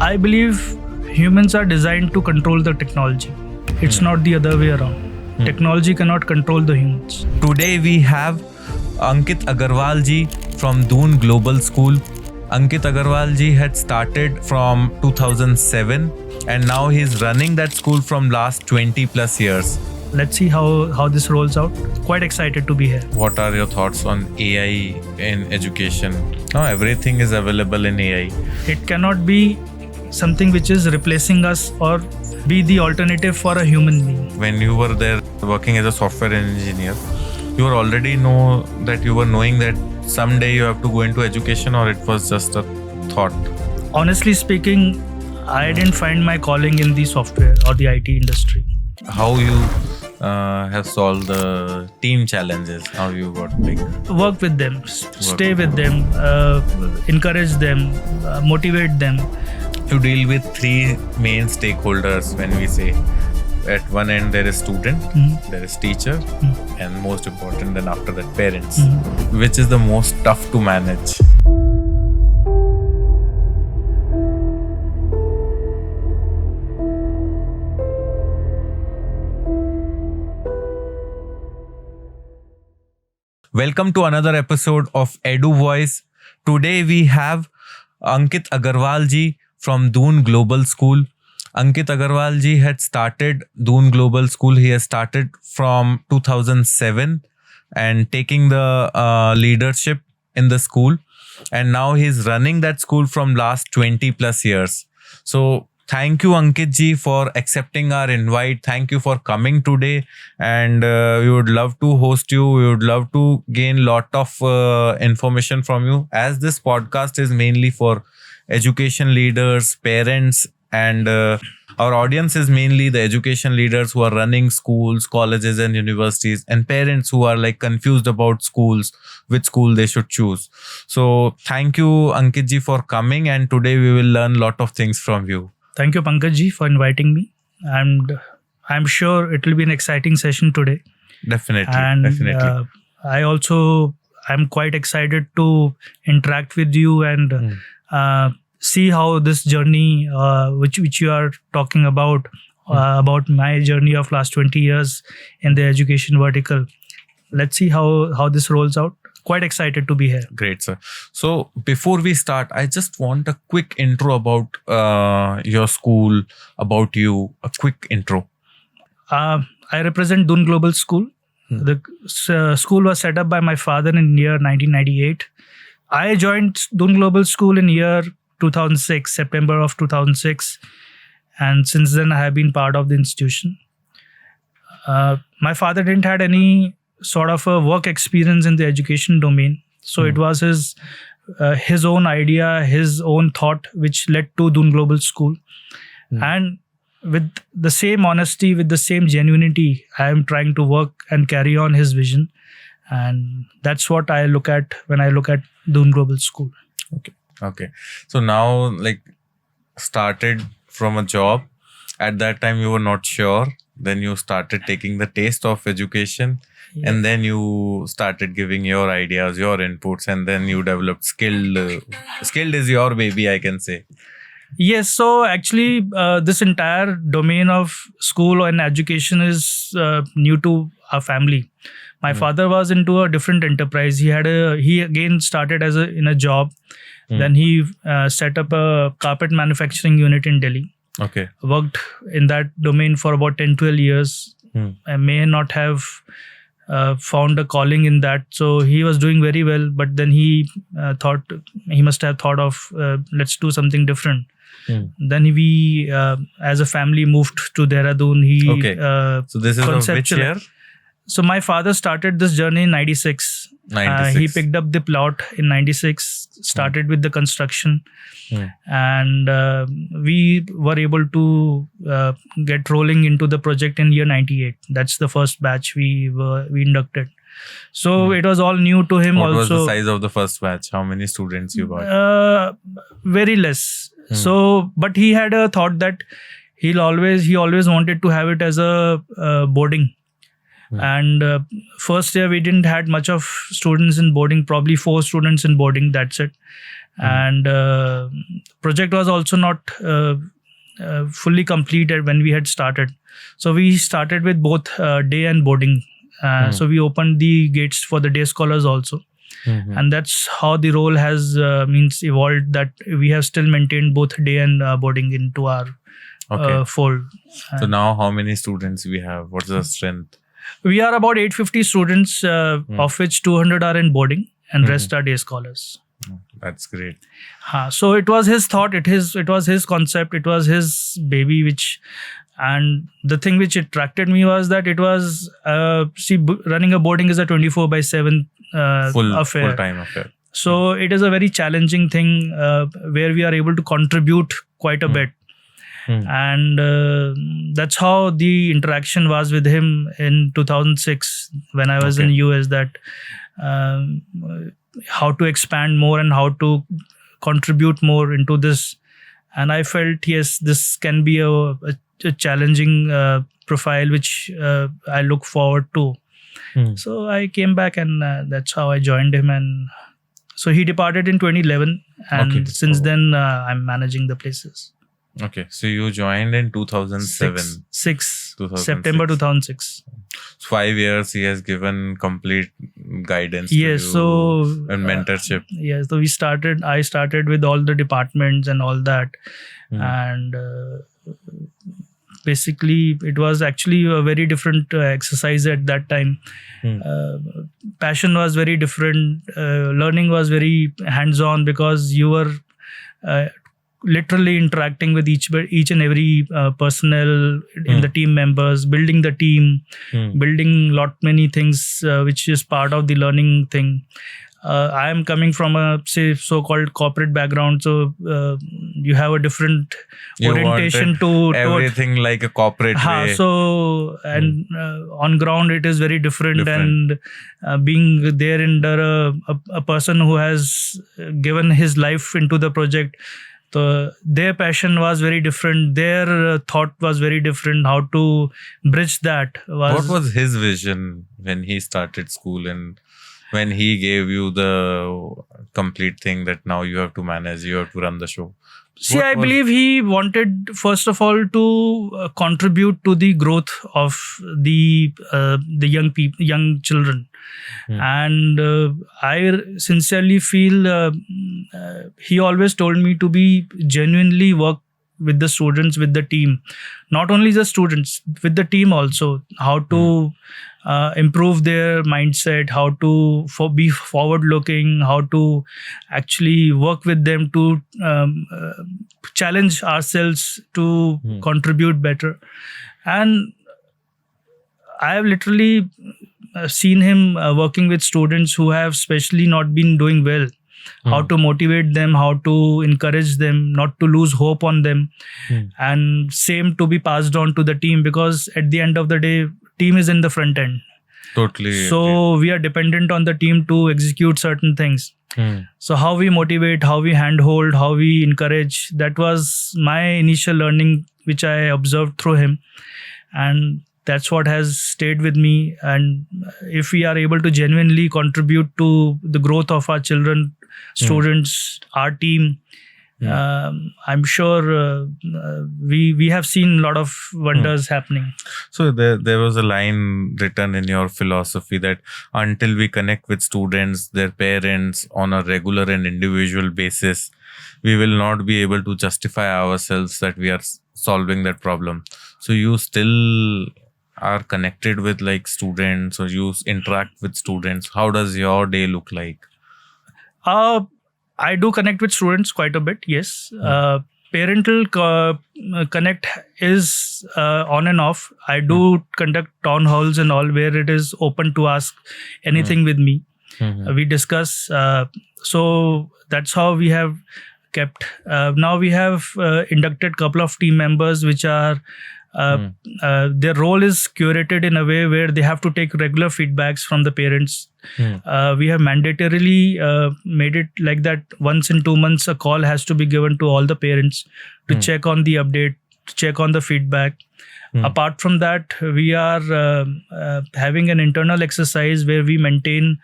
I believe humans are designed to control the technology. It's not the other way around. Technology cannot control the humans. Today we have Ankit Agarwal ji from Doon Global School. Ankit Agarwal ji had started from 2007 and now he's running that school from last 20 plus years. Let's see how this rolls out. Quite excited to be here. What are your thoughts on AI in education? Now everything is available in AI. It cannot be something which is replacing us or be the alternative for a human being. When you were there working as a software engineer, you were already knowing that someday you have to go into education, or it was just a thought? Honestly speaking, I didn't find my calling in the software or the IT industry. How you have solved the team challenges? How you got Work with them, stay with them, encourage them, motivate them. You deal with three main stakeholders when we say. At one end there is student, there is teacher, and most important than after that parents. Which is the most tough to manage? Welcome to another episode of Eduvoice. Today we have Ankit Agarwal ji from Doon Global School. Ankit Agarwal ji had started Doon Global School. He has started from 2007 and taking the leadership in the school. And now he's running that school from last 20 plus years. So thank you, Ankit ji, for accepting our invite. Thank you for coming today. And we would love to host you. We would love to gain lot of information from you, as this podcast is mainly for education leaders, parents, and our audience is mainly the education leaders who are running schools, colleges and universities, and parents who are confused about schools, which school they should choose. So thank you, Ankit ji, for coming, and today we will learn a lot of things from you. Thank you, Pankaj ji, for inviting me. And I'm sure it will be an exciting session today. Definitely. I'm quite excited to interact with you and see how this journey, which you are talking about my journey of last 20 years in the education vertical. Let's see how this rolls out. Quite excited to be here. Great, sir. So before we start, I just want a quick intro about your school, about you, a quick intro. I represent Doon Global School. The school was set up by my father in year 1998. I joined Doon Global School in year 2006, September of 2006. And since then, I have been part of the institution. My father didn't had any sort of a work experience in the education domain. So it was his own idea, his own thought, which led to Doon Global School. And with the same honesty, with the same genuinity, I am trying to work and carry on his vision. And that's what I look at when I look at Doon Global School. Okay. So now, started from a job. At that time, you were not sure. Then you started taking the taste of education. Yeah. And then you started giving your ideas, your inputs, and then you developed skilled. Skilled is your baby, I can say. Yes. So actually, this entire domain of school and education is new to our family. My father was into a different enterprise. He again started in a job. Then he set up a carpet manufacturing unit in Delhi. Okay. Worked in that domain for about 10-12 years. I may not have found a calling in that. So he was doing very well, but then he must have thought of let's do something different. Then we, as a family, moved to Dehradun. So this is of which year? So my father started this journey in 96. He picked up the plot in 96, started with the construction. And we were able to get rolling into the project in year 98. That's the first batch we inducted. So it was all new to him. What was the size of the first batch? How many students you got? Very less. So, but he had a thought that he always wanted to have it as a boarding. And first year we didn't had much of students in boarding, probably 4 students in boarding, that's it. and project was also not fully completed when we had started. So we started with both day and boarding. So we opened the gates for the day scholars also. And that's how the role has evolved, that we have still maintained both day and boarding into our fold. So now how many students we have? What's the strength? We are about 850 students, of which 200 are in boarding and rest are day scholars. That's great. So it was his thought, it was his concept, it was his baby, and the thing which attracted me was that it was, running a boarding is a 24/7 affair. Full-time affair. So it is a very challenging thing where we are able to contribute quite a bit. And that's how the interaction was with him in 2006 when I was in US, that how to expand more and how to contribute more into this. And I felt, yes, this can be a challenging profile which I look forward to. So I came back, and that's how I joined him. And so he departed in 2011, and since then I'm managing the places. Okay, so you joined in 2007. September 2006. 5 years he has given complete guidance Yes, to you so and mentorship. Yes, so I started with all the departments and all that. And basically it was actually a very different exercise at that time. Passion was very different. Learning was very hands-on, because you were literally interacting with each and every personnel in the team members, building the team, building many things which is part of the learning thing. I am coming from a so-called corporate background, so you have a different orientation to everything like a corporate way. So and on ground it is very different. And being there under a person who has given his life into the project, so their passion was very different. Their thought was very different. How to bridge that What was his vision when he started school, and when he gave you the complete thing that now you have to manage, you have to run the show? I believe he wanted, first of all, to contribute to the growth of the young children. And I sincerely feel he always told me to be genuinely work with the students, with the team, not only the students, with the team also, how to improve their mindset, how to be forward looking, how to actually work with them to challenge ourselves to contribute better. And I have literally seen him working with students who have especially not been doing well, how to motivate them, how to encourage them, not to lose hope on them, and same to be passed on to the team, because at the end of the day, team is in the front end. Totally. So we are dependent on the team to execute certain things. So how we motivate, how we handhold, how we encourage, that was my initial learning which I observed through him. And that's what has stayed with me. And if we are able to genuinely contribute to the growth of our children, students, our team, I'm sure we have seen a lot of wonders happening. So there was a line written in your philosophy that until we connect with students, their parents on a regular and individual basis, we will not be able to justify ourselves that we are solving that problem. So you still are connected with like students, or you interact with students. How does your day look like? I do connect with students quite a bit, yes. Parental connect is on and off. I do conduct town halls and all where it is open to ask anything with me. We discuss. So that's how we have kept. Now we have inducted couple of team members which are their role is curated in a way where they have to take regular feedbacks from the parents. We have mandatorily made it like that once in 2 months a call has to be given to all the parents to check on the update, to check on the feedback. Apart from that, we are having an internal exercise where we maintain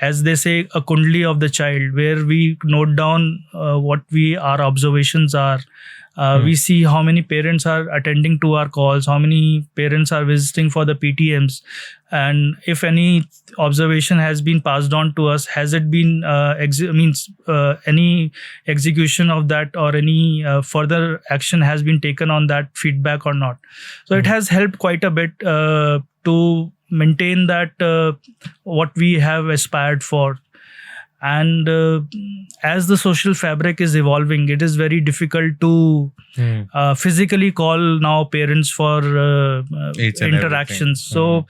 as they say, a kundli of the child, where we note down what our observations are. We see how many parents are attending to our calls, how many parents are visiting for the PTMs, and if any observation has been passed on to us, has it been any execution of that, or any further action has been taken on that feedback or not. So it has helped quite a bit to maintain that what we have aspired for. And as the social fabric is evolving, it is very difficult to physically call now parents for interactions. So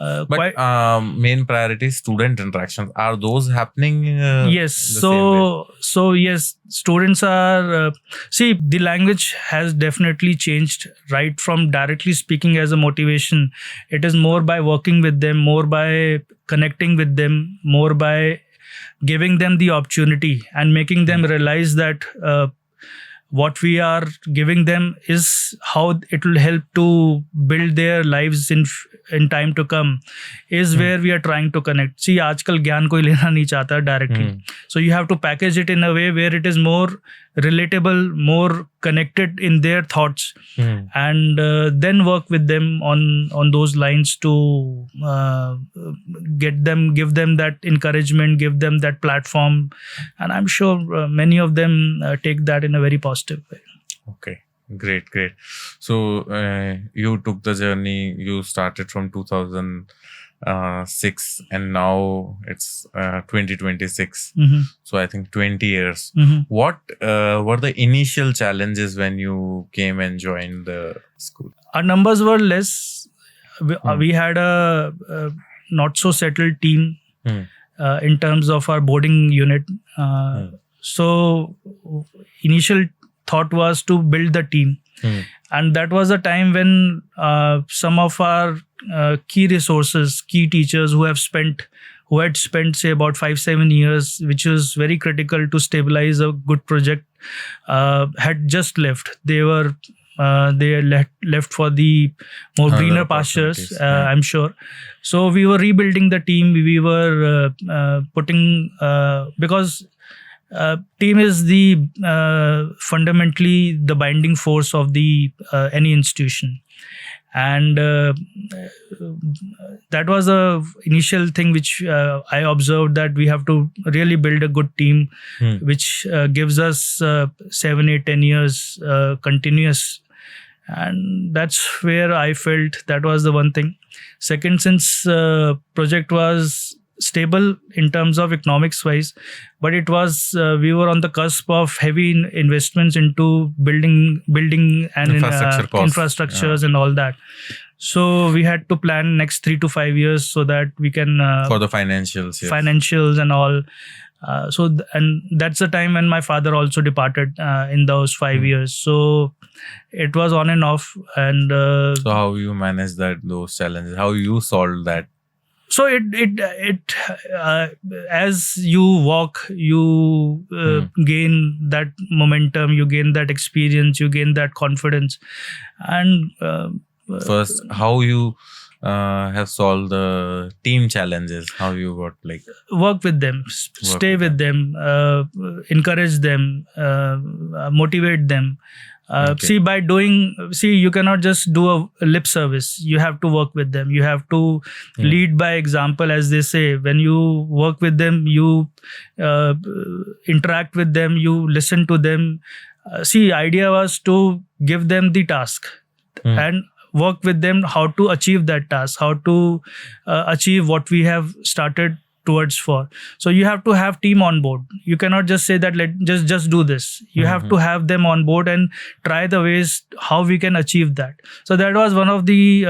but main priority is student interactions. Are those happening? Yes. So yes, students are see, the language has definitely changed, right from directly speaking as a motivation. It is more by working with them, more by connecting with them, more by giving them the opportunity and making them realize that what we are giving them is how it will help to build their lives in time to come, is where we are trying to connect. See, आजकल ज्ञान कोई लेना नहीं चाहता directly. So you have to package it in a way where it is more relatable, more connected in their thoughts, and then work with them on those lines to give them that encouragement, give them that platform, and I'm sure many of them take that in a very positive way. Okay. Great. So you took the journey, you started from 2006 and now it's 2026. So I think 20 years. What were the initial challenges when you came and joined the school? Our numbers were less. We had a not so settled team in terms of our boarding unit. So initial thought was to build the team, and that was a time when some of our key resources, key teachers who had spent say about 5-7 years, which was very critical to stabilize a good project, had just left. They left for the more greener pastures, I'm sure. So we were rebuilding the team. We were putting because team is the fundamentally the binding force of the any institution, and that was a initial thing which I observed, that we have to really build a good team which gives us 7, 8, 10 years continuous, and that's where I felt that was the one thing. Second, since project was stable in terms of economics wise, but it was we were on the cusp of heavy investments into building and infrastructures and all that. So we had to plan next 3 to 5 years so that we can for the financials and all. And that's the time when my father also departed in those 5 years. So it was on and off. And so how you managed those challenges? How you solved that? So it as you walk, you gain that momentum, you gain that experience, you gain that confidence. And first, how you have solved the team challenges? How you got work with them, stay with them, encourage them, motivate them. See, you cannot just do a lip service. You have to work with them. You have to lead by example, as they say. When you work with them, you interact with them, you listen to them. Idea was to give them the task and work with them how to achieve that task, how to achieve what we have started towards for. So you have to have team on board. You cannot just say that just do this. You have to have them on board and try the ways how we can achieve that. So that was one of the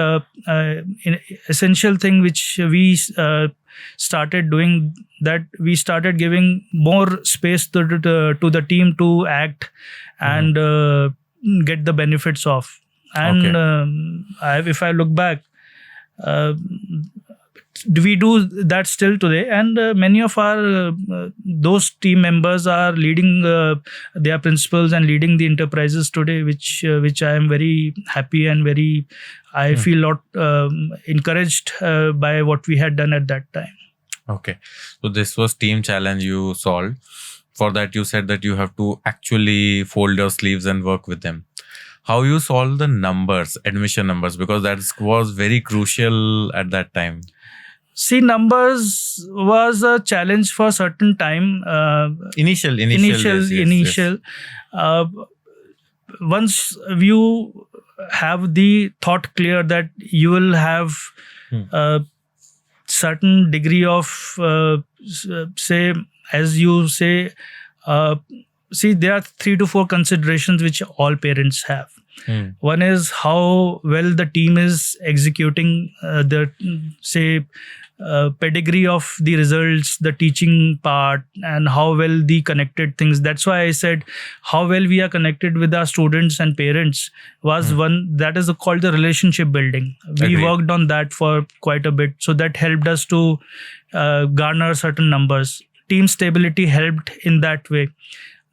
essential thing which we started doing, that we started giving more space to the team to act and get the benefits of. And if I look back, we do that still today, and many of our those team members are leading their principals and leading the enterprises today, which I am very happy and I feel lot encouraged by what we had done at that time. Okay. So this was team challenge you solved. For that, you said that you have to actually fold your sleeves and work with them. How you solve the numbers, admission numbers, because that was very crucial at that time. See, numbers was a challenge for a certain time. Initial. Yes. Once you have the thought clear that you will have a certain degree of say, as you say, see, there are 3 to 4 considerations which all parents have. One is how well the team is executing the, say, pedigree of the results, the teaching part, and how well the connected things. That's why I said how well we are connected with our students and parents was one that is called the relationship building. We worked on that for quite a bit, so that helped us to garner certain numbers. Team stability helped in that way.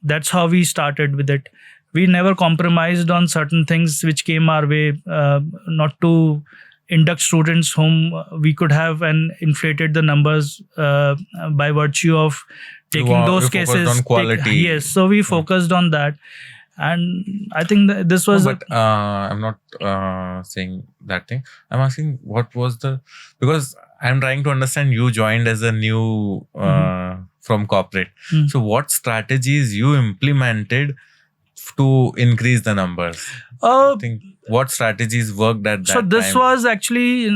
That's how we started with it. We never compromised on certain things which came our way, not to induct students whom we could have and inflated the numbers by virtue of taking those cases. On quality. Yes, so we focused on that. And I think that this was... No, but I'm not saying that thing. I'm asking what was because I'm trying to understand, you joined as a new from corporate. So what strategies you implemented to increase the numbers? I think what strategies worked at that time? So this was actually,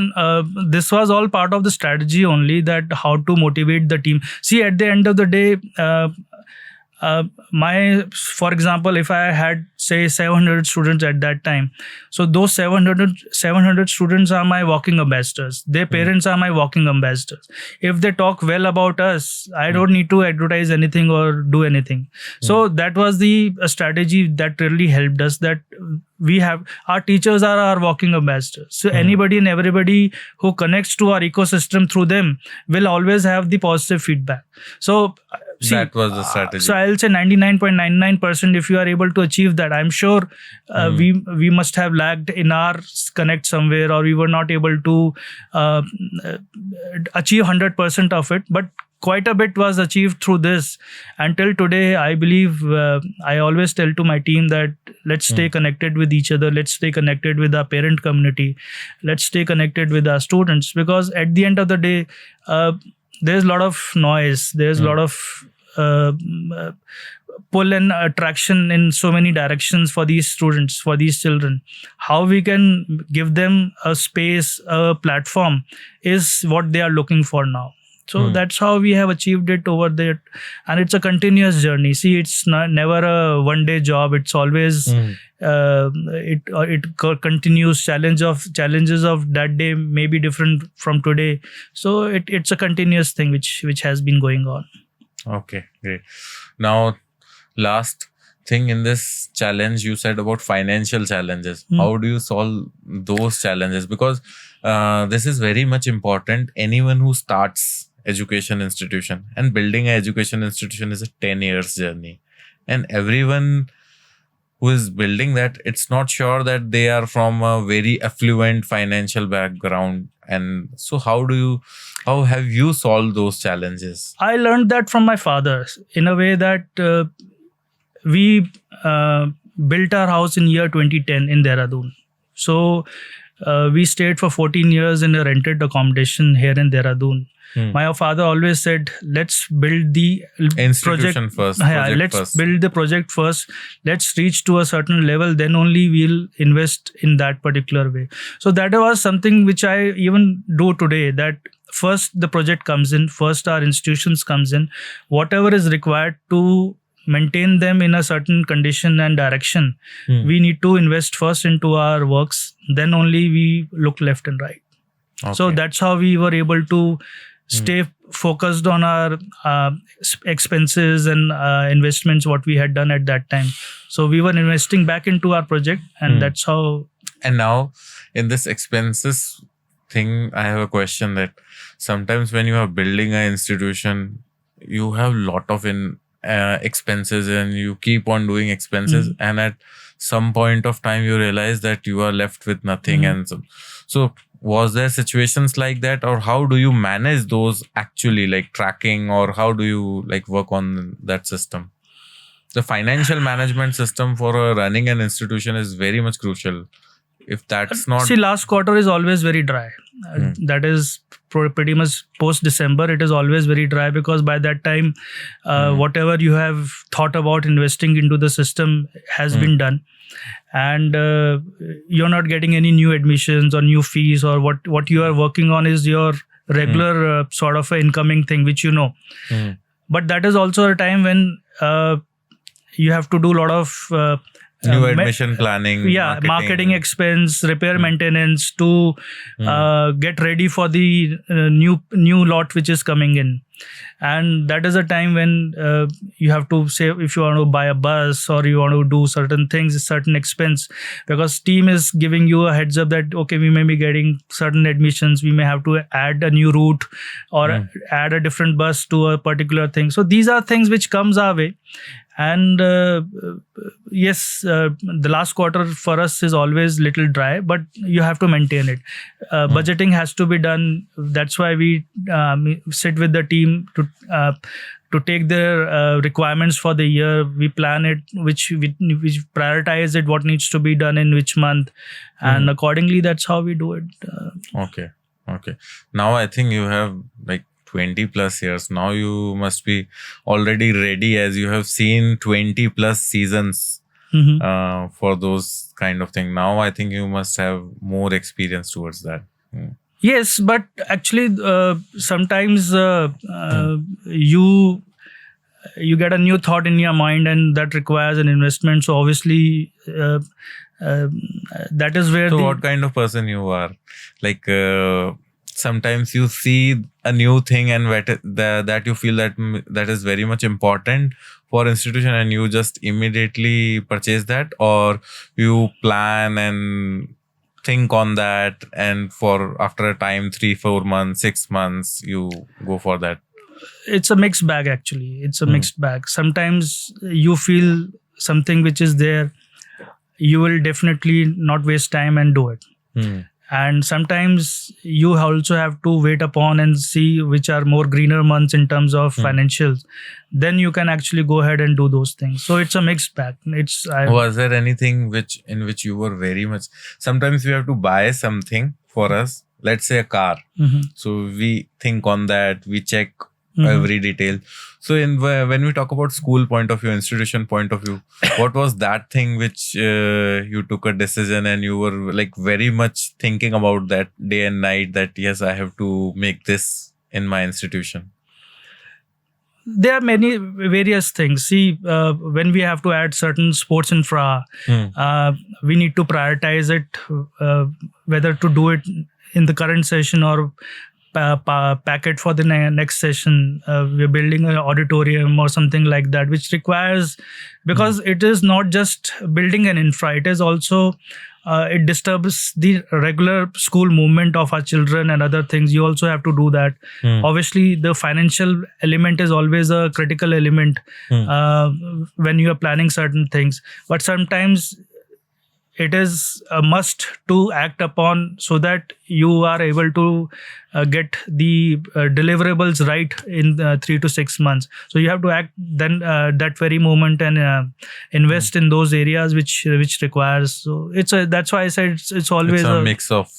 this was all part of the strategy only, that how to motivate the team. See, at the end of the day, for example, if I had, say, 700 students at that time, so those 700 students are my walking ambassadors. Their parents are my walking ambassadors. If they talk well about us, I don't need to advertise anything or do anything. So that was the strategy that really helped us, that we have, our teachers are our walking ambassadors. So anybody and everybody who connects to our ecosystem through them will always have the positive feedback. So see, that was the strategy. So I'll say 99.99%. If you are able to achieve that, I'm sure we must have lagged in our connect somewhere, or we were not able to achieve 100% of it. But quite a bit was achieved through this. Until today, I believe, I always tell to my team that let's stay connected with each other. Let's stay connected with our parent community. Let's stay connected with our students, because at the end of the day, there's a lot of noise. There's a lot of pull and attraction in so many directions for these students, for these children. How we can give them a space, a platform, is what they are looking for now. So that's how we have achieved it over there. And it's a continuous journey. See, it's never a one-day job. It's always, it continues. Challenges of that day may be different from today. So it's a continuous thing which has been going on. Okay, great. Now, last thing in this challenge, you said about financial challenges. How do you solve those challenges? Because this is very much important. Anyone who starts education institution, and building an education institution is a 10 years journey, and everyone who is building that, it's not sure that they are from a very affluent financial background. And so how have you solved those challenges? I learned that from my father, in a way that we built our house in year 2010 in Dehradun. So we stayed for 14 years in a rented accommodation here in Dehradun. My father always said, let's build the institution first. Build the project first. Let's reach to a certain level. Then only we'll invest in that particular way. So that was something which I even do today, that first the project comes in, first our institutions comes in, whatever is required to maintain them in a certain condition and direction. We need to invest first into our works. Then only we look left and right. Okay. So that's how we were able to stay focused on our expenses and investments, what we had done at that time. So we were investing back into our project, and that's how. And now in this expenses thing, I have a question that sometimes when you are building an institution, you have a lot of expenses, and you keep on doing expenses, and at some point of time you realize that you are left with nothing. And so was there situations like that, or how do you manage those actually, like tracking, or how do you like work on that system? The financial management system for running an institution is very much crucial. If that's not... See, last quarter is always very dry. That is pretty much post December. It is always very dry because by that time, whatever you have thought about investing into the system has been done. And you're not getting any new admissions or new fees, or what you are working on is your regular sort of incoming thing, which you know. But that is also a time when you have to do a lot of new admission planning, marketing expense, repair maintenance to get ready for the new lot which is coming in. And that is a time when you have to say if you want to buy a bus or you want to do certain things, certain expense, because team is giving you a heads up that okay, we may be getting certain admissions, we may have to add a new route or add a different bus to a particular thing. So these are things which comes our way. And yes, the last quarter for us is always little dry, but you have to maintain it. Budgeting has to be done. That's why we sit with the team to take their requirements for the year. We plan it, which prioritize it, what needs to be done in which month, and accordingly, that's how we do it. Okay. Now I think you have like 20 plus years. Now you must be already ready, as you have seen 20 plus seasons for those kind of thing. Now I think you must have more experience towards that. Yes, but actually sometimes you get a new thought in your mind and that requires an investment. So obviously that is where... So what kind of person you are? Like sometimes you see a new thing and that you feel that is very much important for institution and you just immediately purchase that, or you plan and think on that and for after a time 3-4 months 6 months you go for that? It's a mixed bag actually. It's a mixed bag. Sometimes you feel something which is there, you will definitely not waste time and do it. And sometimes you also have to wait upon and see which are more greener months in terms of financials. Then you can actually go ahead and do those things. So it's a mixed bag. Was there anything in which you were very much... Sometimes we have to buy something for us, let's say a car. So we think on that, we check every detail. So when we talk about school point of view, institution point of view, what was that thing which you took a decision and you were like very much thinking about that day and night, that yes, I have to make this in my institution? There are many various things. See, when we have to add certain sports infra, we need to prioritize it, whether to do it in the current session or packet for the next session. We're building an auditorium or something like that, which requires, because it is not just building an infra, it is also it disturbs the regular school movement of our children and other things. You also have to do that. Obviously the financial element is always a critical element when you are planning certain things, but sometimes it is a must to act upon so that you are able to get the deliverables right in 3 to 6 months. So you have to act then that very moment and invest in those areas which requires. So that's why I said it's always a mix of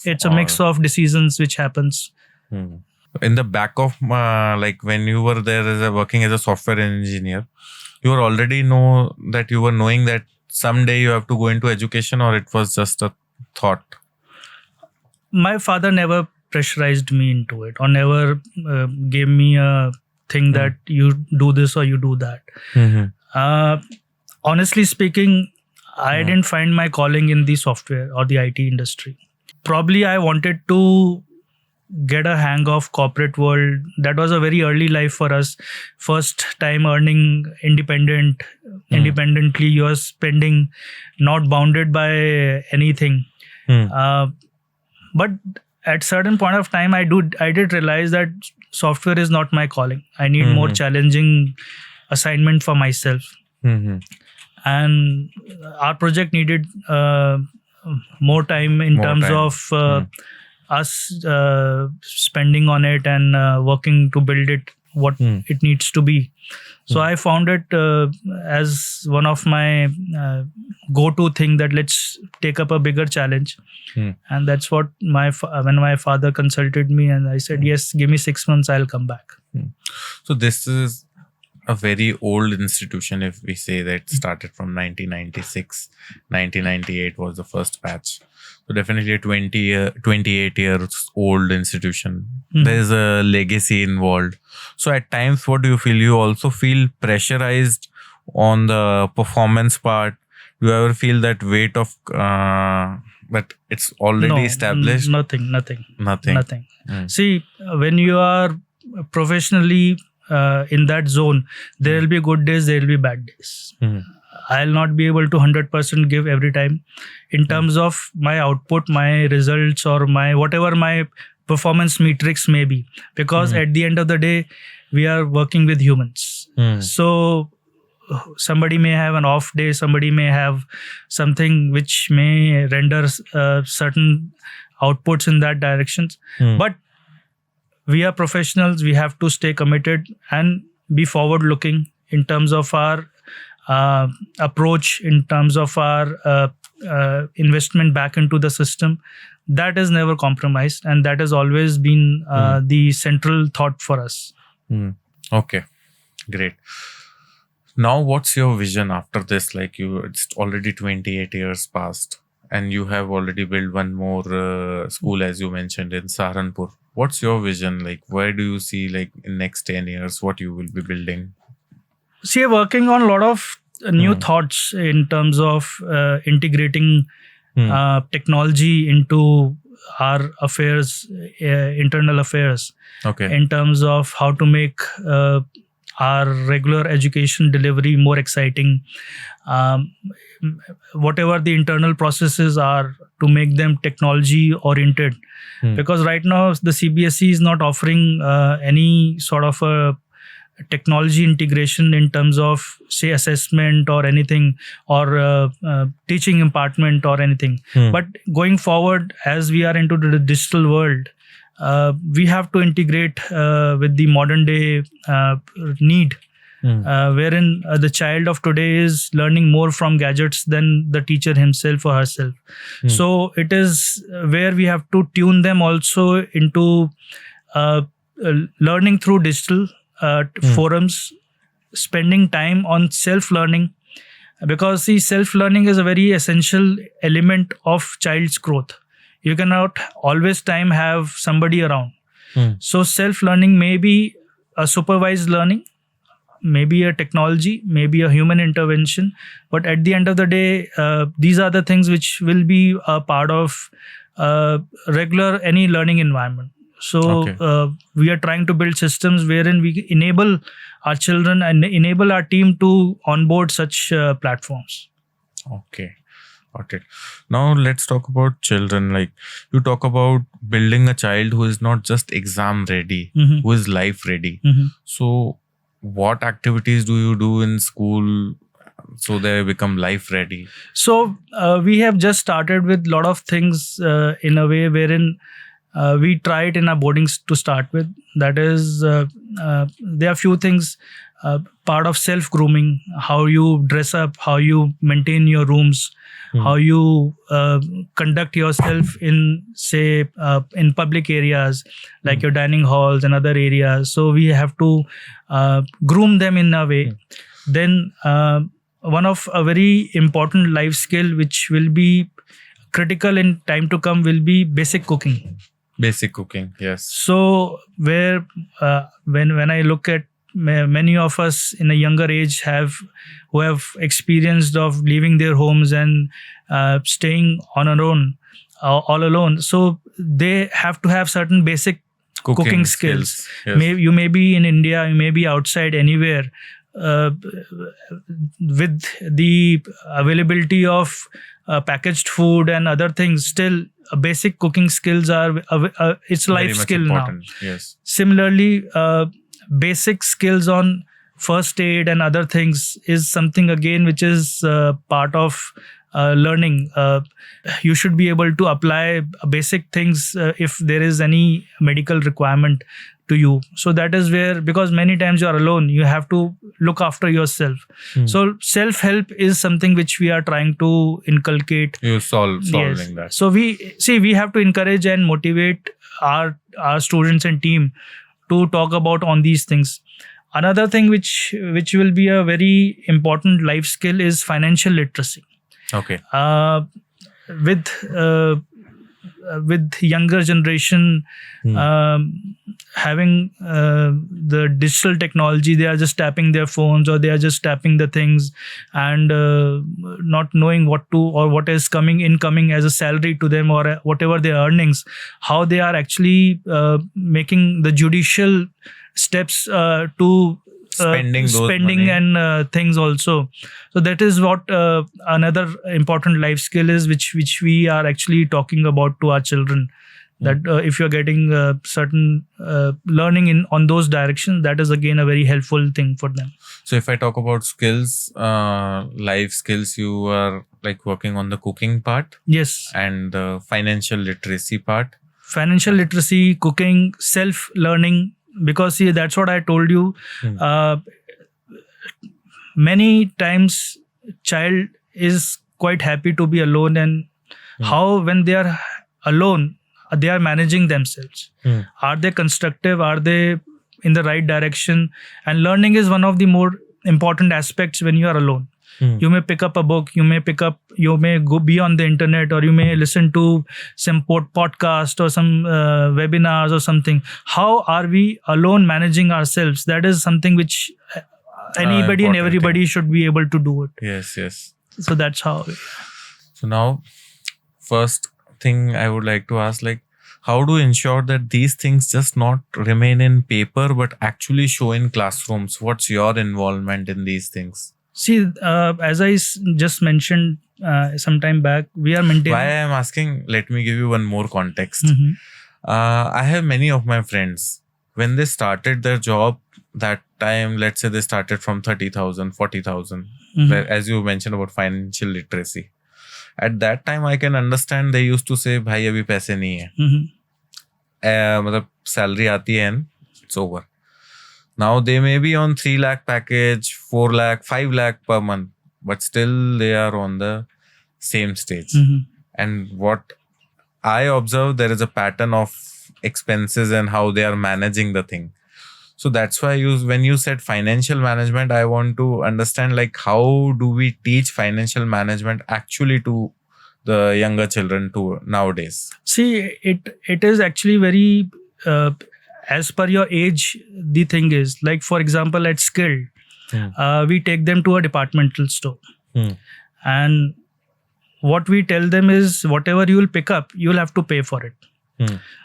decisions which happens. In the back of like when you were there working as a software engineer, you were already knowing that someday you have to go into education, or it was just a thought? My father never pressurized me into it, or never gave me a thing that you do this or you do that. Honestly speaking, I didn't find my calling in the software or the IT industry. Probably I wanted to get a hang of corporate world. That was a very early life for us. First time earning independently, you are spending, not bounded by anything. But at certain point of time, I did realize that software is not my calling. I need more challenging assignment for myself. And our project needed more time in terms of us spending on it and working to build it what it needs to be. So I found it as one of my go-to thing that let's take up a bigger challenge. And that's what when my father consulted me, and I said, yes, give me 6 months, I'll come back. So this is a very old institution, if we say that it started from 1996. 1998 was the first batch. So definitely a 28 years old institution. There's a legacy involved. So at times, what do you feel? You also feel pressurized on the performance part? Do you ever feel that weight of that it's already established? Nothing. Mm. See, when you are professionally in that zone, there will be good days, there will be bad days. I'll not be able to 100% give every time in terms of my output, my results, or my whatever my performance metrics may be, because at the end of the day, we are working with humans. So somebody may have an off day, somebody may have something which may render certain outputs in that direction. But we are professionals. We have to stay committed and be forward looking in terms of our approach, in terms of our investment back into the system. That is never compromised, and that has always been the central thought for us. Okay, great. Now, what's your vision after this? Like it's already 28 years past, and you have already built one more school, as you mentioned, in Saharanpur. What's your vision? Like, where do you see, like, in next 10 years, what you will be building? See, I'm working on a lot of new thoughts in terms of integrating technology into our affairs, internal affairs. Okay. In terms of how to make our regular education delivery more exciting. Whatever the internal processes are, to make them technology oriented. Because right now the CBSE is not offering any sort of a technology integration in terms of, say, assessment or anything, or teaching impartment or anything. But going forward, as we are into the digital world, we have to integrate with the modern day need, wherein the child of today is learning more from gadgets than the teacher himself or herself. So it is where we have to tune them also into learning through digital forums, spending time on self-learning, because see, self-learning is a very essential element of child's growth. You cannot always time have somebody around. So self-learning may be a supervised learning, maybe a technology, maybe a human intervention, but at the end of the day, these are the things which will be a part of regular any learning environment. So we are trying to build systems wherein we enable our children and enable our team to onboard such platforms. Okay. Got it. Now let's talk about children. Like, you talk about building a child who is not just exam ready, who is life ready. So what activities do you do in school so they become life ready? So we have just started with a lot of things in a way wherein we try it in our boardings to start with. That is, there are few things, part of self-grooming, how you dress up, how you maintain your rooms, how you conduct yourself in, say, in public areas like your dining halls and other areas. So we have to groom them in a way. Then one of a very important life skill which will be critical in time to come will be basic cooking. Basic cooking, yes. So where when I look at many of us in a younger age who have experienced of leaving their homes and staying on our own, all alone. So they have to have certain basic cooking skills. Yes. You may be in India, you may be outside anywhere. With the availability of packaged food and other things, still basic cooking skills are it's life skill important now. Yes. Similarly, basic skills on first aid and other things is something again which is part of learning. You should be able to apply basic things if there is any medical requirement to you. So that is where, because many times you are alone, you have to look after yourself. So self-help is something which we are trying to inculcate. You solving that. So we have to encourage and motivate our students and team to talk about on these things. Another thing which will be a very important life skill is financial literacy. Okay. With younger generation having the digital technology, they are just tapping their phones, or they are just tapping the things, and not knowing what to, or what is incoming as a salary to them, or whatever their earnings, how they are actually making the judicial steps to spending and things also. So that is what another important life skill is, which we are actually talking about to our children. That if you're getting certain learning on those directions, that is again a very helpful thing for them. So if I talk about skills, life skills, you are like working on the cooking part. Yes. And the financial literacy part. Financial literacy, cooking, self-learning. Because see, that's what I told you. Many times child is quite happy to be alone, and how when they are alone, they are managing themselves. Are they constructive? Are they in the right direction? And learning is one of the more important aspects when you are alone. You may pick up a book, you may go be on the internet, or you may listen to some podcast or some webinars or something. How are we alone managing ourselves? That is something which anybody and everybody should be able to do it. Yes. So that's how. So now, first thing I would like to ask, like, how to ensure that these things just not remain in paper but actually show in classrooms? What's your involvement in these things? See, as I just mentioned some time back, we are maintaining. Why I am asking, let me give you one more context. I have many of my friends, when they started their job, that time, let's say they started from 30,000, 40,000, as you mentioned about financial literacy. At that time, I can understand they used to say, "Bhai, abhi paise nahi hai." Matlab salary aati hai and it's over. Now they may be on 3 lakh package, 4 lakh, 5 lakh per month, but still they are on the same stage. And what I observe, there is a pattern of expenses and how they are managing the thing. So that's why when you said financial management, I want to understand, like, how do we teach financial management actually to the younger children too nowadays? See, it is actually very as per your age. The thing is, like, for example, at Skilled, we take them to a departmental store, and what we tell them is, whatever you will pick up, you will have to pay for it.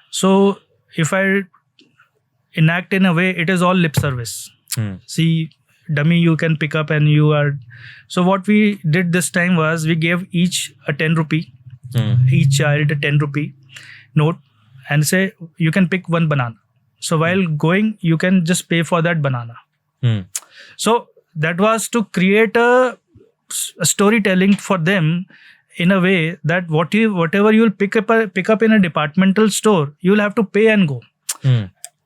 So if I enact in a way, it is all lip service. See, dummy, you can pick up and you are. So what we did this time was, we gave each a 10 rupee, each child a 10 rupee note, and say, you can pick one banana. So while going, you can just pay for that banana. So that was to create a storytelling for them, in a way that whatever you will pick up in a departmental store, you will have to pay and go.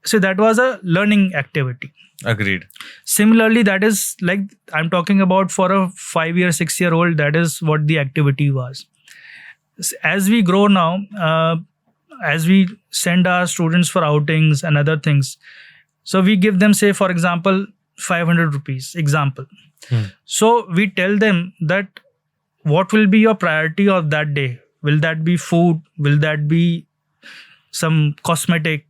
So that was a learning activity. Agreed. Similarly, that is like, I'm talking about for a 5-year, 6-year-old, that is what the activity was. As we grow now, as we send our students for outings and other things, so we give them, say, for example, 500 rupees, example. So we tell them that what will be your priority of that day? Will that be food? Will that be some cosmetic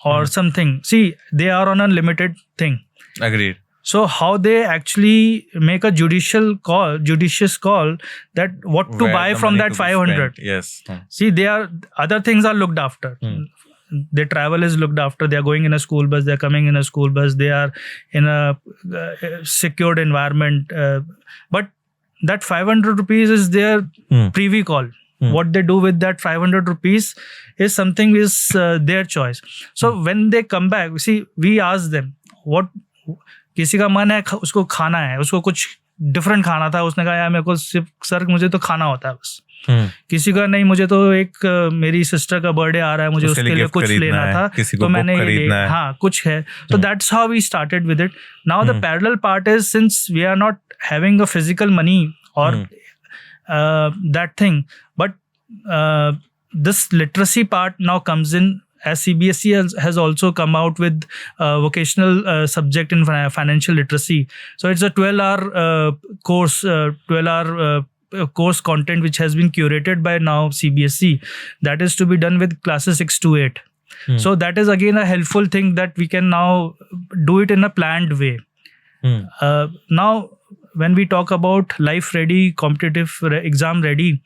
or something? See, they are on a limited thing. Agreed. So how they actually make a judicious call that what to buy from that 500. Yes. See, other things are looked after. Their travel is looked after. They are going in a school bus. They are coming in a school bus. They are in a secured environment. But that 500 rupees is their privy call. What they do with that 500 rupees is something is their choice. So when they come back, see, we ask them, what किसी का मन है उसको खाना है, उसको कुछ different खाना था. उसने कहा यार मेरे को सिर्फ सर मुझे तो खाना होता है बस. किसी का नहीं, मुझे तो एक मेरी सिस्टर का बर्थडे आ रहा है, मुझे उसके लिए कुछ लेना था, तो मैंने हाँ कुछ है. तो that's how we started with it. Now the parallel part is, since we are not having a physical money और that thing, but this literacy part now comes in, as CBSE has also come out with vocational subject in financial literacy. So it's a 12-hour course, 12-hour course content which has been curated by now CBSE, that is to be done with classes 6 to 8. So that is again a helpful thing that we can now do it in a planned way. Now when we talk about life ready, competitive exam ready,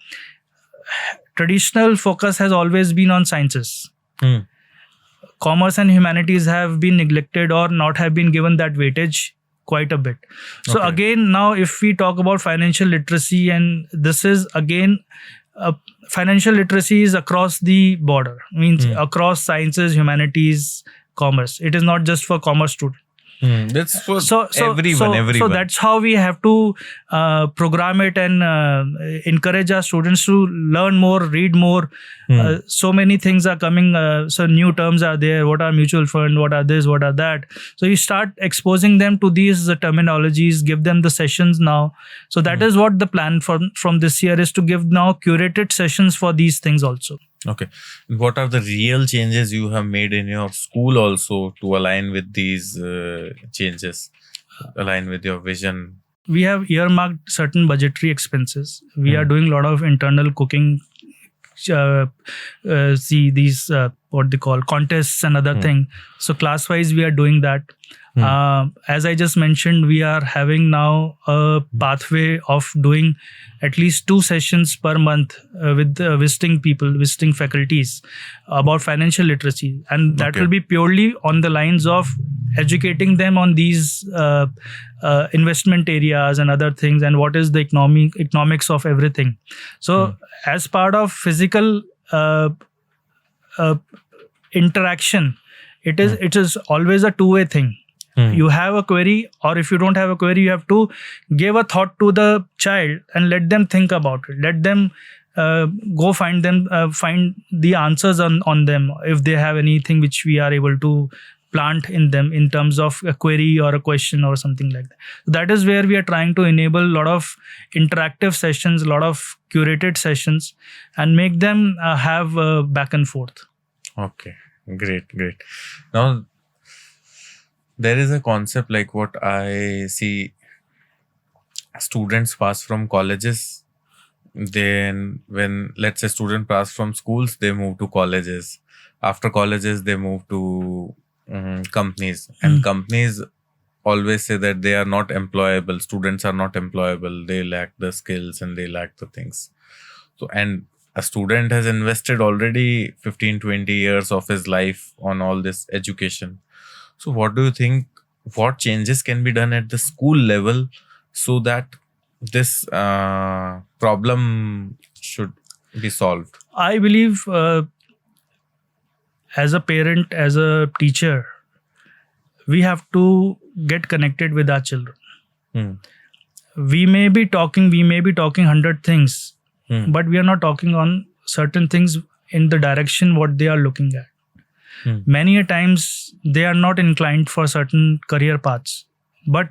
traditional focus has always been on sciences. Commerce and humanities have been neglected or not have been given that weightage quite a bit. So again, now if we talk about financial literacy, and this is again financial literacy is across the border, means across sciences, humanities, commerce. It is not just for commerce students. That's for everyone. So that's how we have to program it and encourage our students to learn more, read more. So many things are coming. So new terms are there. What are mutual fund? What are this? What are that? So you start exposing them to these terminologies. Give them the sessions now. So that is what the plan from this year is, to give now curated sessions for these things also. Okay. What are the real changes you have made in your school also to align with these changes, align with your vision? We have earmarked certain budgetary expenses. We are doing a lot of internal cooking, see these what they call contests and other thing. So class wise we are doing that. As I just mentioned, we are having now a pathway of doing at least 2 sessions per month with visiting people, visiting faculties about financial literacy, and that will be purely on the lines of educating them on these investment areas and other things, and what is the economics of everything. So as part of physical interaction, it is always a two-way thing. You have a query, or if you don't have a query, you have to give a thought to the child and let them think about it. Let them go find the answers on them, if they have anything which we are able to plant in them in terms of a query or a question or something like that. That is where we are trying to enable a lot of interactive sessions, a lot of curated sessions, and make them have back and forth. Okay, great. Now, there is a concept like what I see: students pass from colleges, then when, let's say, student pass from schools, they move to colleges. After colleges, they move to companies, and companies always say that they are not employable. Students are not employable. They lack the skills and they lack the things. So, and a student has invested already 15-20 years of his life on all this education. So what do you think, what changes can be done at the school level so that this problem should be solved? I believe as a parent, as a teacher, we have to get connected with our children. We may be talking 100 things, but we are not talking on certain things in the direction what they are looking at. Many a times they are not inclined for certain career paths, but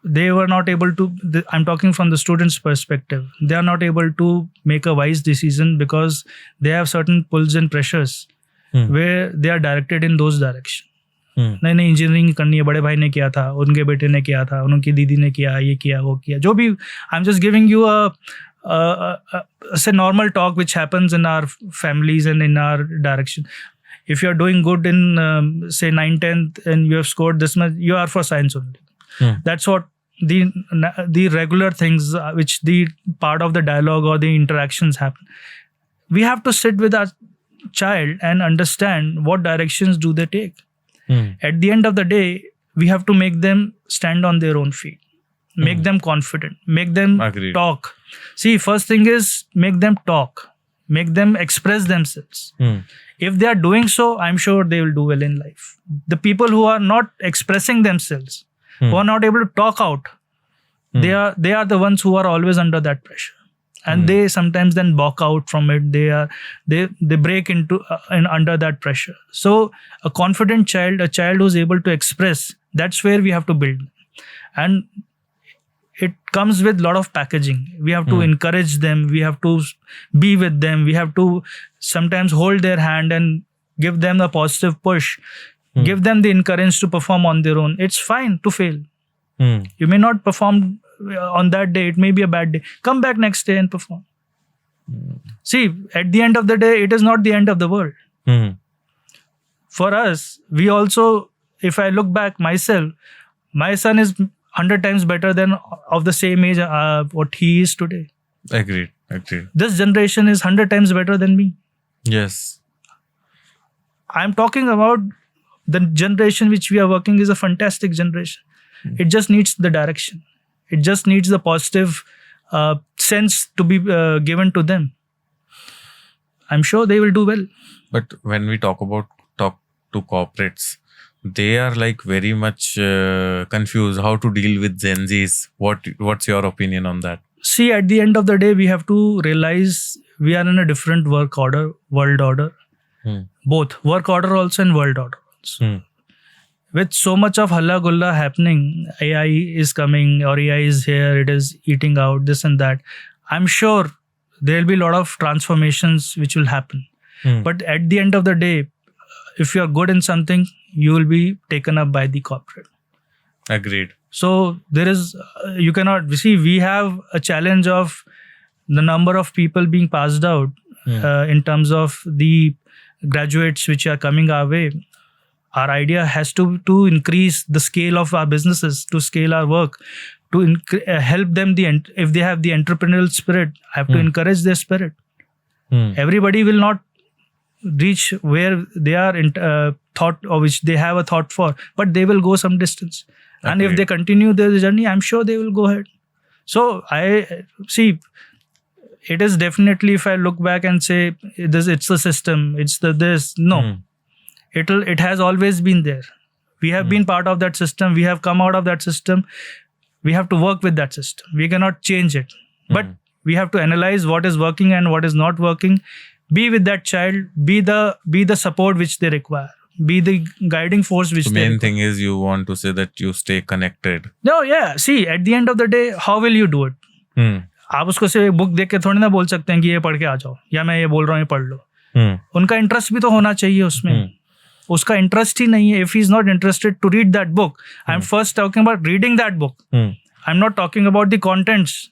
they were not able to, I'm talking from the student's perspective, they are not able to make a wise decision because they have certain pulls and pressures where they are directed in those directions. नहीं engineering करनी है, बड़े भाई ने किया था, उनके बेटे ने किया था, उनकी दीदी ने किया, ये किया, वो किया, जो भी. I am just giving you a normal talk which happens in our families and in our direction. If you are doing good in say 9th-10th and you have scored this much, you are for science only. That's what the regular things which the part of the dialogue or the interactions happen. We have to sit with our child and understand what directions do they take. At the end of the day, we have to make them stand on their own feet, make them confident, make them talk. See, first thing is make them talk, make them express themselves. If they are doing so, I'm sure they will do well in life. The people who are not expressing themselves, who are not able to talk out, They are the ones who are always under that pressure, and they sometimes then balk out from it. They break into under that pressure. So a confident child, a child who's able to express, that's where we have to build. And it comes with a lot of packaging. We have to encourage them. We have to be with them. We have to sometimes hold their hand and give them a positive push. Give them the encouragement to perform on their own. It's fine to fail. You may not perform on that day. It may be a bad day. Come back next day and perform. See, at the end of the day, it is not the end of the world. For us, we also, if I look back myself, my son is 100 times better than of the same age what he is today. Agreed. This generation is 100 times better than me. Yes. I'm talking about the generation which we are working is a fantastic generation. It just needs the direction. It just needs the positive sense to be given to them. I'm sure they will do well. But when we talk to corporates, they are like very much confused how to deal with Gen Zs. What's your opinion on that? See, at the end of the day, we have to realize we are in a different world order. Both work order also and world order also. With so much of halla gulla happening, AI is coming or AI is here, it is eating out this and that. I'm sure there will be a lot of transformations which will happen. But at the end of the day, if you are good in something, you will be taken up by the corporate. Agreed. So there is, you cannot, see, we have a challenge of the number of people being passed out in terms of the graduates which are coming our way. Our idea has to increase the scale of our businesses, to scale our work, to help them, if they have the entrepreneurial spirit, I have to encourage their spirit. Everybody will not reach where they are thought, or which they have a thought for, but they will go some distance. And if they continue their journey, I'm sure they will go ahead. So I see, it is definitely, if I look back and say it's the system, it's this, no. It has always been there. We have been part of that system. We have come out of that system. We have to work with that system. We cannot change it. But we have to analyze what is working and what is not working. Be with that child. Be the support which they require. Be the guiding force which the they main require. thing is you want to say that you stay connected. No, yeah. See, at the end of the day, how will you do it? आप उसको से book देख के थोड़ी ना बोल सकते हैं कि ये पढ़ के आ जाओ, या मैं ये बोल रहा हूँ ये पढ़ लो. उनका इंटरेस्ट भी तो होना चाहिए उसमें. उसका इंटरेस्ट ही नहीं है. If he is not interested to read that book, I'm first talking about reading that book. I'm not talking about the contents.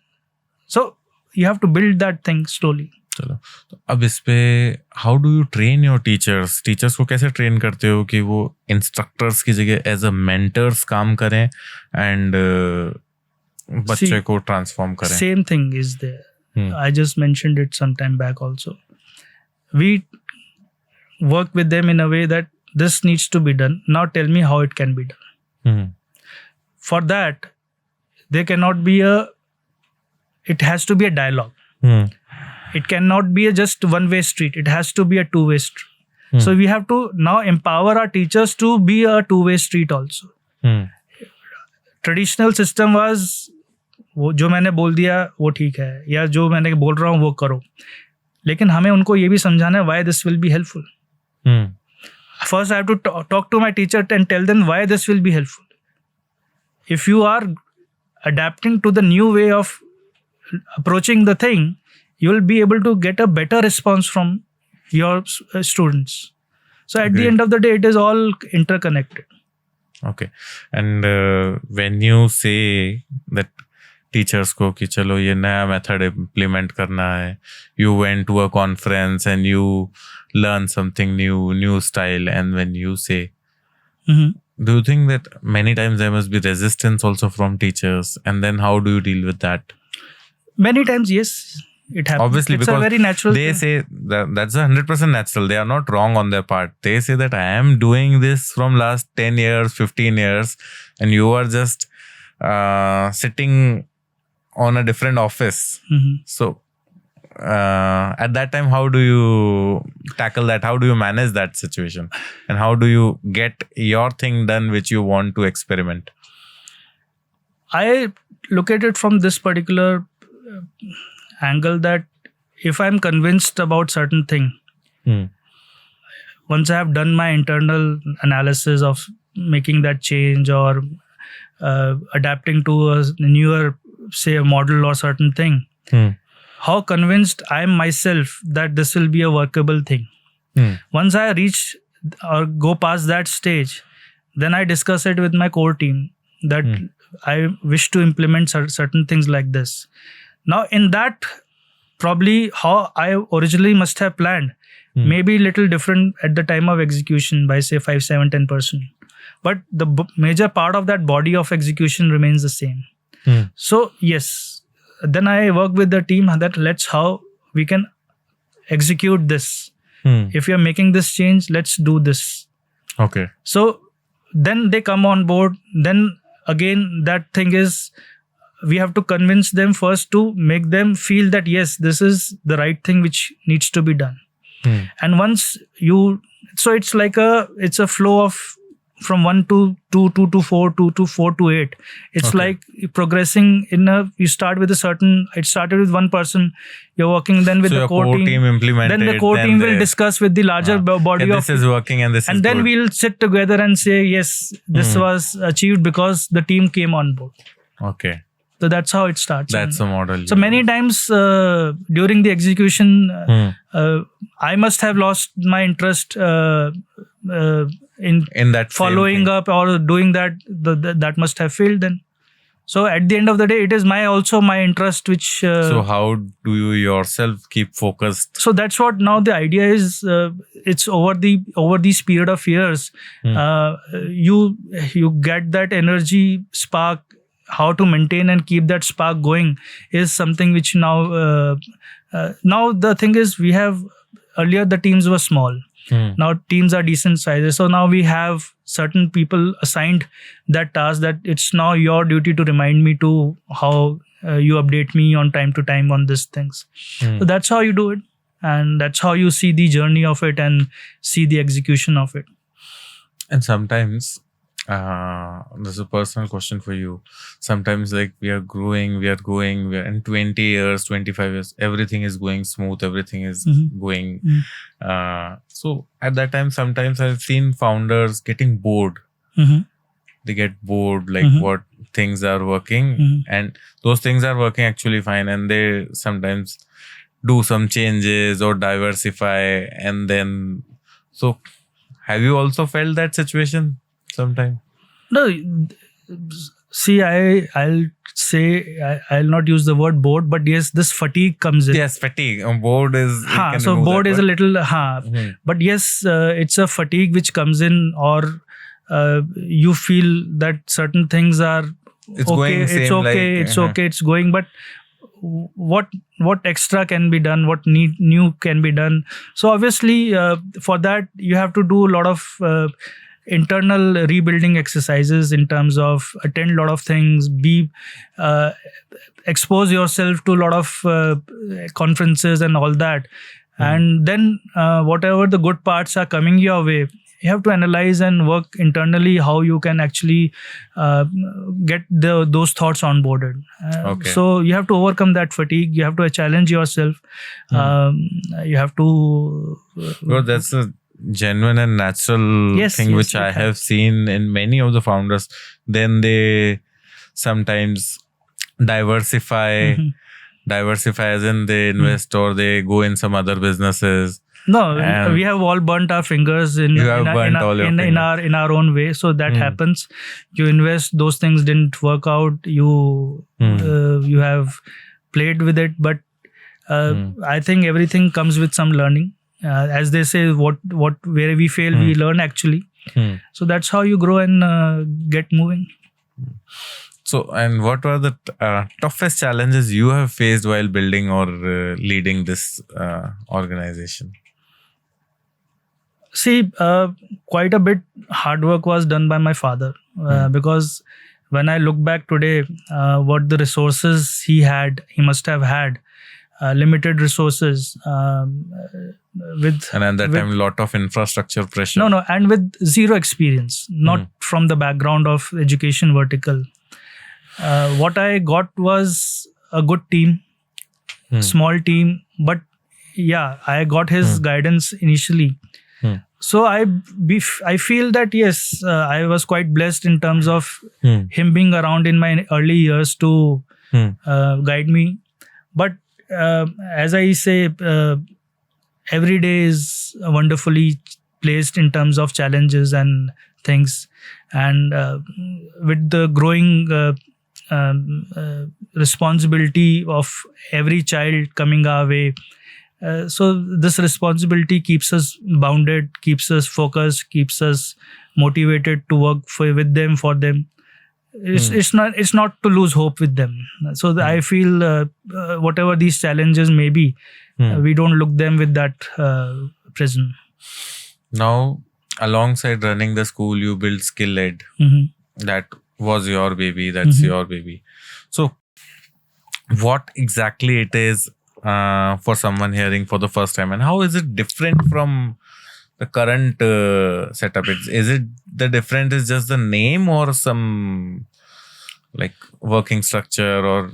So you have to build that thing slowly. चलो, तो अब इस पे how do you train your teachers को कैसे train करते हो कि वो इंस्ट्रक्टर्स की जगह एज अ मेंटर्स काम करें एंड बच्चे को ट्रांसफॉर्म करें? Same thing is there. I just mentioned it some time back also. We work with them in a way that this needs to be done. Now tell me how it can be done. For that, there cannot be it has to be a dialogue. It cannot be just one-way street. It has to be a two-way street. So we have to now empower our teachers to be a two-way street also. Traditional system was, वो जो मैंने बोल दिया वो ठीक है, या जो मैंने बोल रहा हूँ वो करो. लेकिन हमें उनको ये भी समझाना है why this will be helpful. First I have to talk to my teacher and tell them why this will be helpful. If you are adapting to the new way of approaching the thing, you will be able to get a better response from your students. So at the end of the day, it is all interconnected. Okay. And when you say that teachers को कि चलो ये नया method implement करना है, you went to a conference and you learn something new style, and when you say, do you think that many times there must be resistance also from teachers, and then how do you deal with that? Many times, yes. It happens. Obviously, it's because a very natural they thing. say that's 100% natural. They are not wrong on their part. They say that I am doing this from last 10 years, 15 years, and you are just sitting on a different office. So at that time, how do you tackle that? How do you manage that situation? And how do you get your thing done which you want to experiment? I look at it from this particular angle, that if I'm convinced about certain thing, once I have done my internal analysis of making that change or adapting to a newer, say, a model or certain thing, how convinced I am myself that this will be a workable thing. Once I reach or go past that stage, then I discuss it with my core team that I wish to implement certain things like this. Now, in that, probably how I originally must have planned, maybe little different at the time of execution by say 5, 7, 10%. But the major part of that body of execution remains the same. So yes, then I work with the team that let's how we can execute this. If you're making this change, let's do this. Okay. So then they come on board. Then again, that thing is, we have to convince them first to make them feel that yes, this is the right thing which needs to be done. And once so it's like it's a flow of from 1 to 2, 2 to 4, 2 to 4 to 8. It's like progressing you start with it started with one person, you're working then with the core team implemented, then the core team will discuss with the larger body this is working and this and is then good. We'll sit together and say, yes, this was achieved because the team came on board. Okay. So that's how it starts. That's a model. So many times during the execution, I must have lost my interest in that following up or doing that. That must have failed then. So at the end of the day, it is my interest which. So how do you yourself keep focused? So that's what now the idea is. It's over these period of years, you get that energy spark. How to maintain and keep that spark going is something which now the thing is, we have earlier the teams were small. Now teams are decent sizes. So now we have certain people assigned that task, that it's now your duty to remind me to how you update me on time to time on these things. So that's how you do it. And that's how you see the journey of it and see the execution of it. And sometimes, there's a personal question for you. Sometimes like we are growing, we are in 20 years, 25 years, everything is going smooth, everything is going. So at that time, sometimes I've seen founders getting bored. They get bored, like what things are working and those things are working actually fine. And they sometimes do some changes or diversify. And then, so have you also felt that situation sometime? No, see, I'll say, I'll not use the word bored, but yes, this fatigue comes in. Yes, fatigue. Bored is. So bored is a little. But yes, it's a fatigue which comes in, or you feel that certain things are it's okay. Going it's same okay. Like, it's okay. It's going, but what extra can be done? What new can be done? So obviously, for that you have to do a lot of internal rebuilding exercises in terms of attend a lot of things, expose yourself to a lot of conferences and all that. And then whatever the good parts are coming your way, you have to analyze and work internally how you can actually get those thoughts onboarded. So you have to overcome that fatigue. You have to challenge yourself. You have to. Well, that's a genuine and natural thing which I have seen in many of the founders. Then they sometimes diversify as in they invest or they go in some other businesses. No, we have all burnt our fingers in our own way. So that happens. You invest, those things didn't work out. You have played with it, but I think everything comes with some learning. As they say, where we fail, we learn actually. So that's how you grow and get moving. So, and what were the toughest challenges you have faced while building or leading this organization? See, quite a bit hard work was done by my father because when I look back today, what the resources he must have had. Limited resources and at that time a lot of infrastructure pressure. And with zero experience, not from the background of education vertical. What I got was a good team, small team, but yeah, I got his guidance initially. So I feel that yes, I was quite blessed in terms of him being around in my early years to guide me. But as I say, every day is wonderfully placed in terms of challenges and things, and with the growing responsibility of every child coming our way. So this responsibility keeps us bounded, keeps us focused, keeps us motivated to work with them, for them. It's not to lose hope with them. So I feel whatever these challenges may be, we don't look them with that prism. Now, alongside running the school, you built Skill Ed. That was your baby. That's your baby. So, what exactly it is for someone hearing for the first time, and how is it different from the current setup? Is it the difference is just the name or some like working structure or?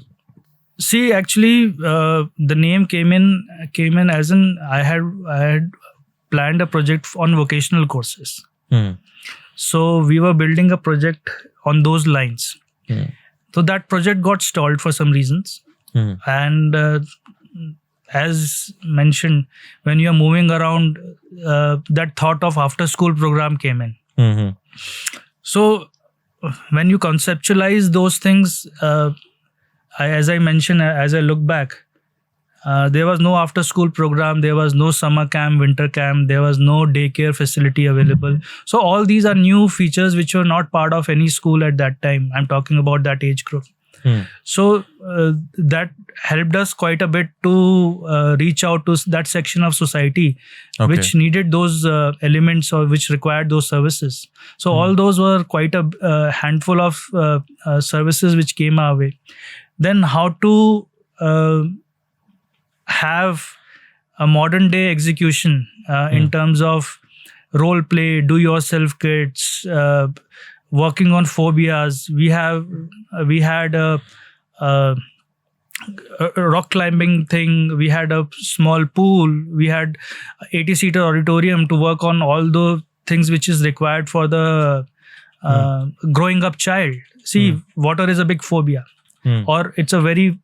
See, actually, the name came in as in I had planned a project on vocational courses. So we were building a project on those lines. So that project got stalled for some reasons, and as mentioned, when you are moving around, that thought of after school program came in. So when you conceptualize those things, as I mentioned, as I look back, there was no after school program, there was no summer camp, winter camp, there was no daycare facility available. So all these are new features which were not part of any school at that time. I'm talking about that age group. So that helped us quite a bit to reach out to that section of society which needed those elements or which required those services. So all those were quite a handful of services which came our way. Then how to have a modern day execution in terms of role play, do yourself kits, working on phobias. We had a rock climbing thing, we had a small pool, we had 80-seater auditorium to work on all the things which is required for the growing up child. See, water is a big phobia, or it's a very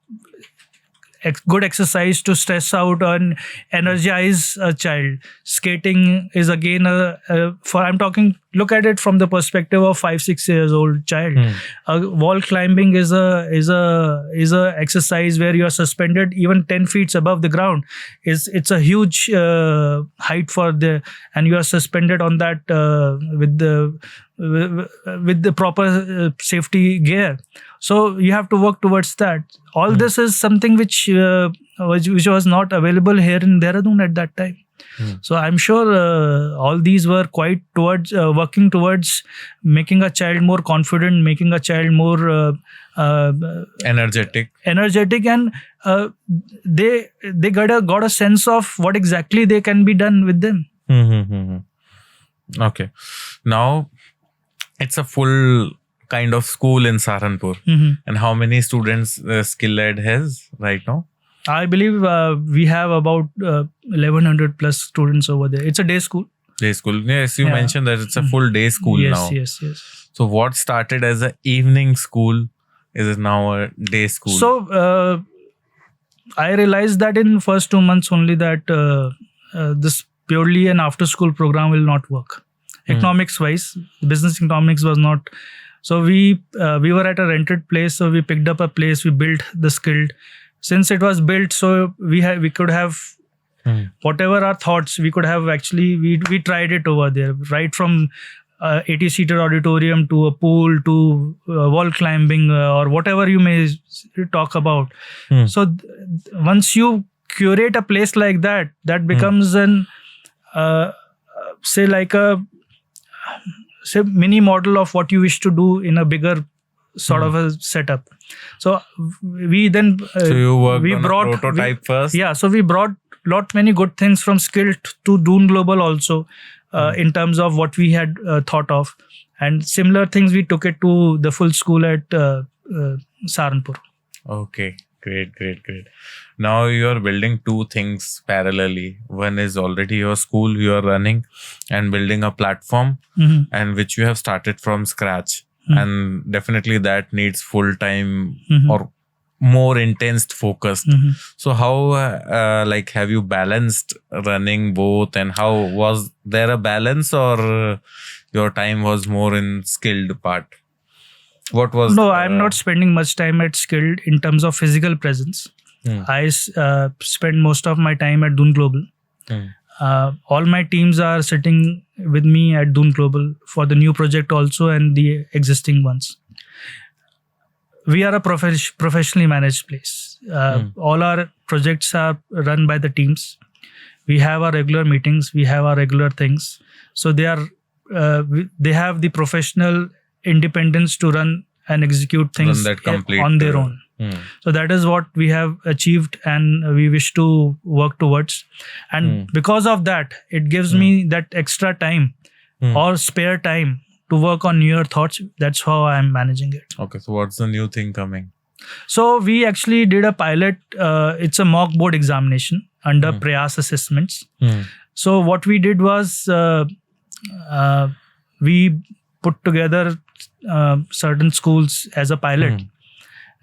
good exercise to stress out and energize a child. Skating is again I'm talking, look at it from the perspective of 5-6 years old child. Wall climbing is a exercise where you are suspended even 10 feet above the ground. It's a huge height and you are suspended on that with the proper safety gear. So you have to work towards that. All this is something which was not available here in Dehradun at that time. So I'm sure all these were quite towards working towards making a child more confident, making a child more energetic, and they got a sense of what exactly they can be done with them. Okay, now it's a full kind of school in Saharanpur. And how many students Skill Ed has right now? I believe we have about 1100 plus students over there. It's a day school. Day school. Yes, you mentioned that it's a full day school now. Yes. So what started as an evening school is now a day school? So I realized that in first 2 months only that this purely an after school program will not work. Economics wise, business economics was not. So we were at a rented place, so we picked up a place, we built the Skilled. Since it was built, so we could have whatever our thoughts, we could have actually, we tried it over there, right from 80-seater auditorium to a pool to wall climbing or whatever you may talk about. So once you curate a place like that, that becomes an say mini model of what you wish to do in a bigger sort of a setup. So we then you worked on a prototype first. Yeah, so we brought many good things from Skilled to Doon Global also in terms of what we had thought of, and similar things we took it to the full school at Saranpur. Okay, great. Now you are building two things parallelly. One is already your school you are running and building a platform, and which you have started from scratch. And definitely that needs full time or more intense focus. So how have you balanced running both, and how was there a balance, or your time was more in skilled part? What was No, I'm not spending much time at skilled in terms of physical presence. I spend most of my time at Doon Global. All my teams are sitting with me at Doon Global for the new project also and the existing ones. We are a professionally managed place. All our projects are run by the teams. We have our regular meetings. We have our regular things. So they have the professional independence to run and execute things on their own. So that is what we have achieved and we wish to work towards. And because of that, it gives me that extra time or spare time to work on newer thoughts. That's how I'm managing it. Okay, so what's the new thing coming? So we actually did a pilot. It's a mock board examination under PRAAS assessments. So what we did was we put together certain schools as a pilot,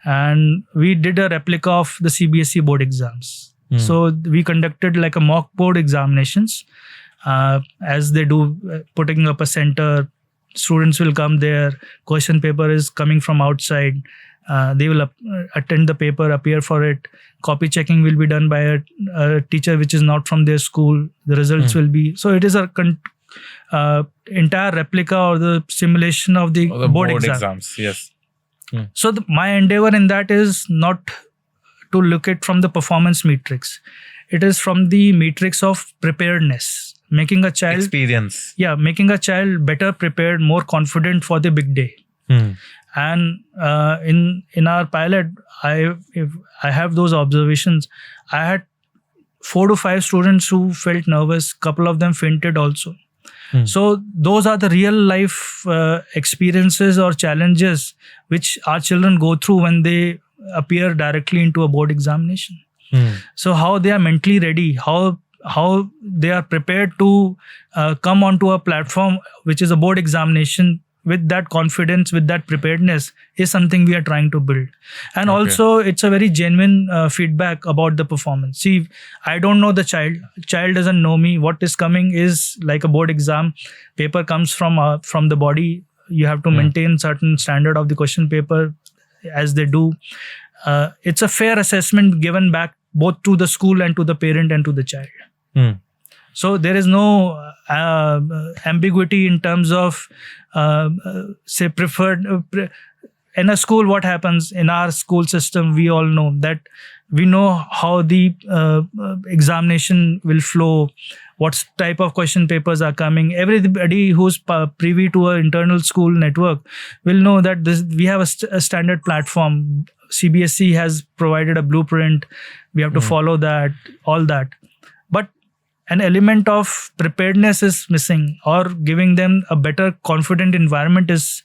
and we did a replica of the CBSE board exams. So we conducted like a mock board examinations as they do, putting up a center. Students will come there. Question paper is coming from outside. They will attend the paper, appear for it. Copy checking will be done by a teacher which is not from their school. The results will be... So it is a entire replica or the simulation of the board exams. Yes. So my endeavor in that is not to look at from the performance matrix. It is from the matrix of preparedness. Making a child... Experience. Yeah, making a child better prepared, more confident for the big day. And in our pilot, I have those observations. I had 4 to 5 students who felt nervous. Couple of them fainted also. So those are the real life experiences or challenges which our children go through when they appear directly into a board examination. So how they are mentally ready, how they are prepared to come onto a platform which is a board examination with that confidence, with that preparedness is something we are trying to build. And also it's a very genuine feedback about the performance. See, I don't know the child doesn't know me. What is coming is like a board exam. Paper comes from the body. You have to maintain certain standard of the question paper as they do. It's a fair assessment given back both to the school and to the parent and to the child. So there is no ambiguity in terms of say preferred. In a school, what happens in our school system, we all know that we know how the examination will flow, what type of question papers are coming. Everybody who's privy to an internal school network will know that we have a standard platform. CBSE has provided a blueprint. We have to follow that, all that. But an element of preparedness is missing, or giving them a better confident environment is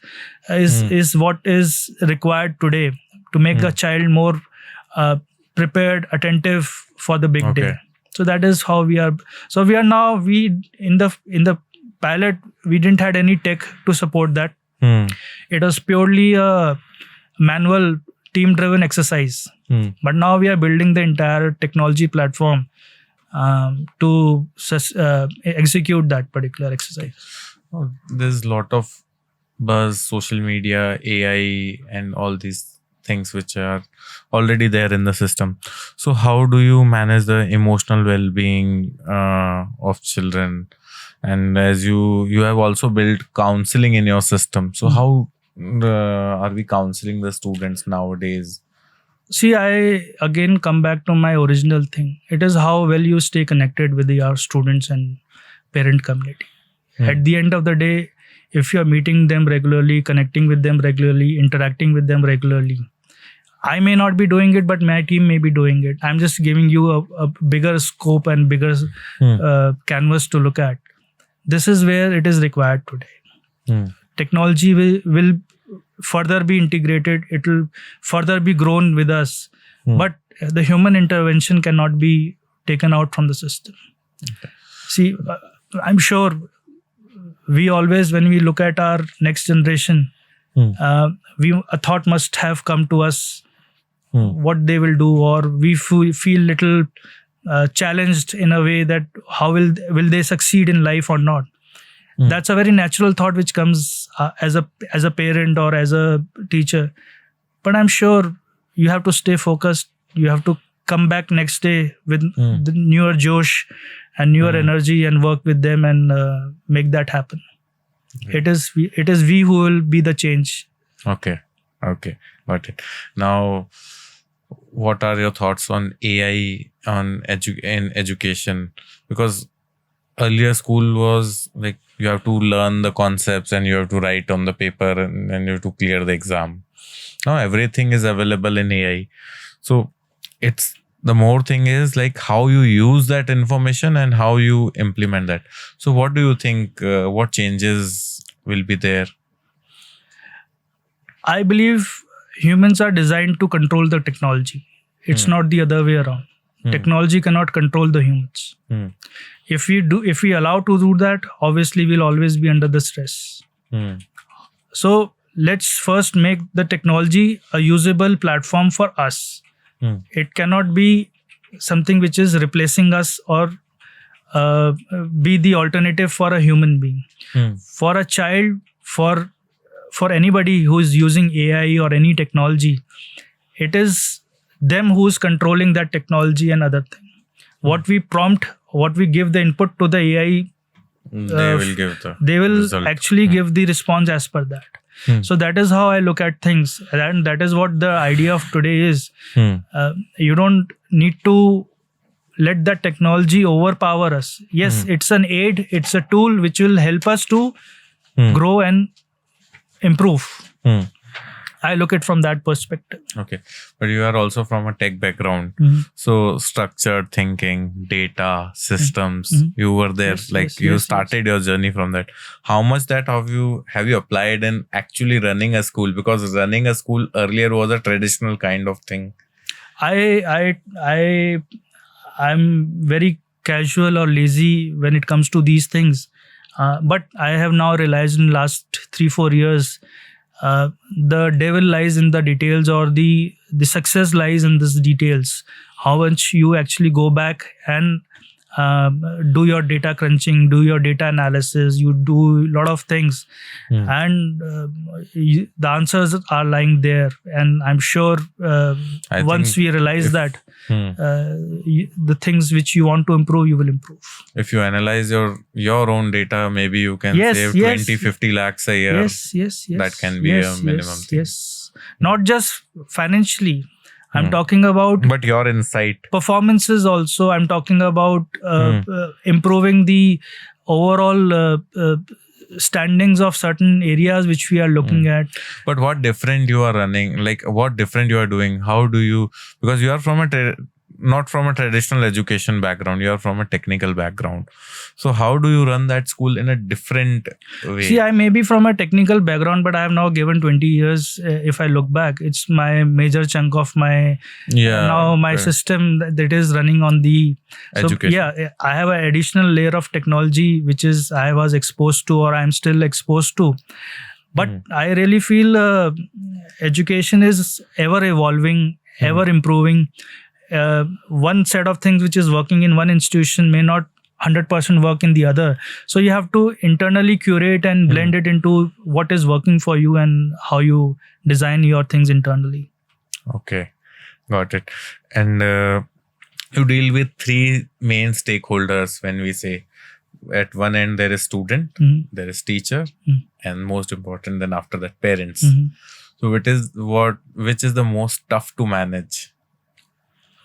what is required today to make a child more prepared, attentive for the big day. So that is how we are. So we are now, in the pilot, we didn't had any tech to support that. It was purely a manual team-driven exercise. But now we are building the entire technology platform to execute that particular exercise. There's a lot of buzz, social media, AI, and all these things which are already there in the system. So how do you manage the emotional well-being of children? And as you have also built counseling in your system. So how are we counseling the students nowadays? See, I again come back to my original thing. It is how well you stay connected with your students and parent community. At the end of the day, if you're meeting them regularly, connecting with them regularly, interacting with them regularly, I may not be doing it, but my team may be doing it. I'm just giving you a bigger scope and bigger canvas to look at. This is where it is required today. Technology will further be integrated. It will further be grown with us. Hmm. But the human intervention cannot be taken out from the system. See, I'm sure we always, when we look at our next generation, a thought must have come to us what they will do, or we feel little challenged in a way that how will they succeed in life or not. That's a very natural thought which comes as a parent or as a teacher. But I'm sure you have to stay focused. You have to come back next day with the newer Josh and newer energy and work with them and make that happen. It is we who will be the change. Okay, got it. Now, what are your thoughts on AI in education? Because earlier school was like you have to learn the concepts and you have to write on the paper and you have to clear the exam. Now everything is available in AI. So it's the more thing is like how you use that information and how you implement that. So what do you think, what changes will be there? I believe humans are designed to control the technology. It's not the other way around. Technology cannot control the humans. If we allow to do that, obviously we'll always be under the stress. So let's first make the technology a usable platform for us. It cannot be something which is replacing us or be the alternative for a human being. For a child, for anybody who is using AI or any technology, it is them who is controlling that technology and other thing. What we prompt, what we give the input to the AI, they will actually give the response as per that. So that is how I look at things, and that is what the idea of today is. You don't need to let that technology overpower us. Yes, it's an aid, it's a tool which will help us to grow and improve. I look at it from that perspective. Okay, but you are also from a tech background, so structured thinking, data, systems. You were there, you started your journey from that. How much that have you applied in actually running a school? Because running a school earlier was a traditional kind of thing. I'm very casual or lazy when it comes to these things, but I have now realized in last 3-4 years. The devil lies in the details, or the success lies in these details. How much you actually go back and do your data crunching, do your data analysis, you do a lot of things, and the answers are lying there. And I'm sure once we realize that, the things which you want to improve, you will improve. If you analyze your own data, maybe you can save 20-50 lakhs a year. Yes. That can be a minimum thing. Yes. Not just financially. I'm talking about... But your insight. Performances also. I'm talking about improving the overall standings of certain areas which we are looking at. But what different you are running? Like what different you are doing? How do you... Because you are from not from a traditional education background. You are from a technical background. So how do you run that school in a different way? See, I may be from a technical background, but I have now given 20 years. If I look back, it's my major chunk of my system that is running on the education. I have an additional layer of technology which is I was exposed to, or I'm still exposed to. But I really feel education is ever evolving, ever improving. One set of things which is working in one institution may not 100% work in the other. So you have to internally curate and blend it into what is working for you and how you design your things internally. Okay, got it. And you deal with 3 main stakeholders when we say at one end there is student, there is teacher, and most important then after that parents. So which is the most tough to manage?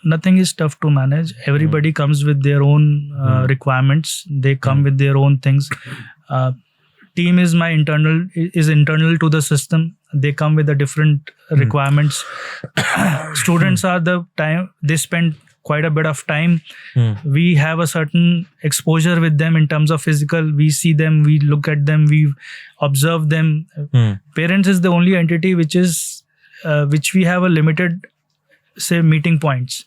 Nothing is tough to manage. Everybody comes with their own requirements. They come with their own things. Team is internal to the system. They come with the different requirements. Students are the time they spend quite a bit of time. We have a certain exposure with them in terms of physical. We see them, we look at them, we observe them. Parents is the only entity which we have a limited, say, meeting points.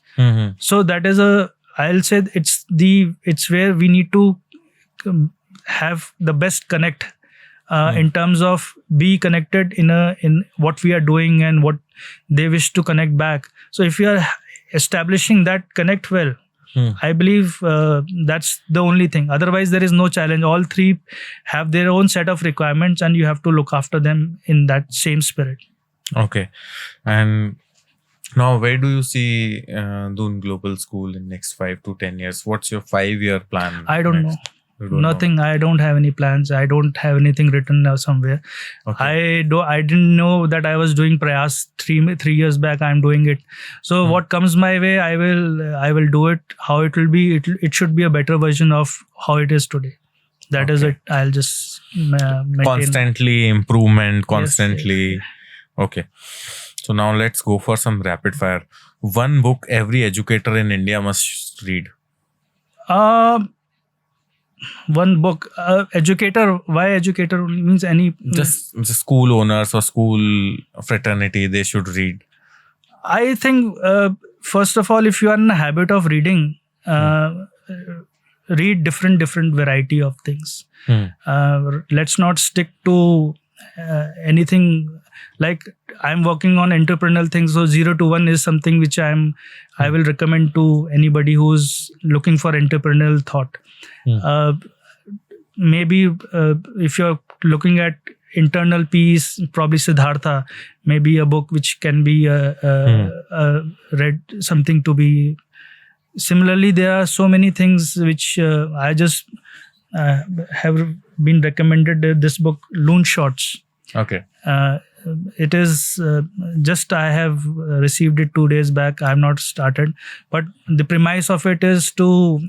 So that is I'll say it's where we need to have the best connect in terms of be connected in what we are doing and what they wish to connect back. So if we are establishing that connect well, I believe that's the only thing. Otherwise, there is no challenge. All three have their own set of requirements, and you have to look after them in that same spirit. Okay. And now, where do you see Doon Global School in next 5 to 10 years? What's your 5-year plan? I don't next? know. Nothing. I don't have any plans. I don't have anything written somewhere. Okay. I didn't know that I was doing PRAAS 3 years back. I'm doing it. So what comes my way, I will do it. How it will be, it should be a better version of how it is today. That is it. I'll just maintain. Constantly improvement. Constantly. Yes. Okay. So now let's go for some rapid fire. One book every educator in India must read. One book. Educator. Why educator only? Means any. Just school owners or school fraternity, they should read. I think first of all, if you are in the habit of reading, read different variety of things. Let's not stick to anything. Like I'm working on entrepreneurial things, so 0 to 1 is something which I will recommend to anybody who's looking for entrepreneurial thought. Maybe if you're looking at internal peace, probably Siddhartha, maybe a book which can be read, something to be. Similarly, there are so many things which I just have been recommended. This book, Loon Shots. Okay. It is just I have received it 2 days back. I have not started, but the premise of it is to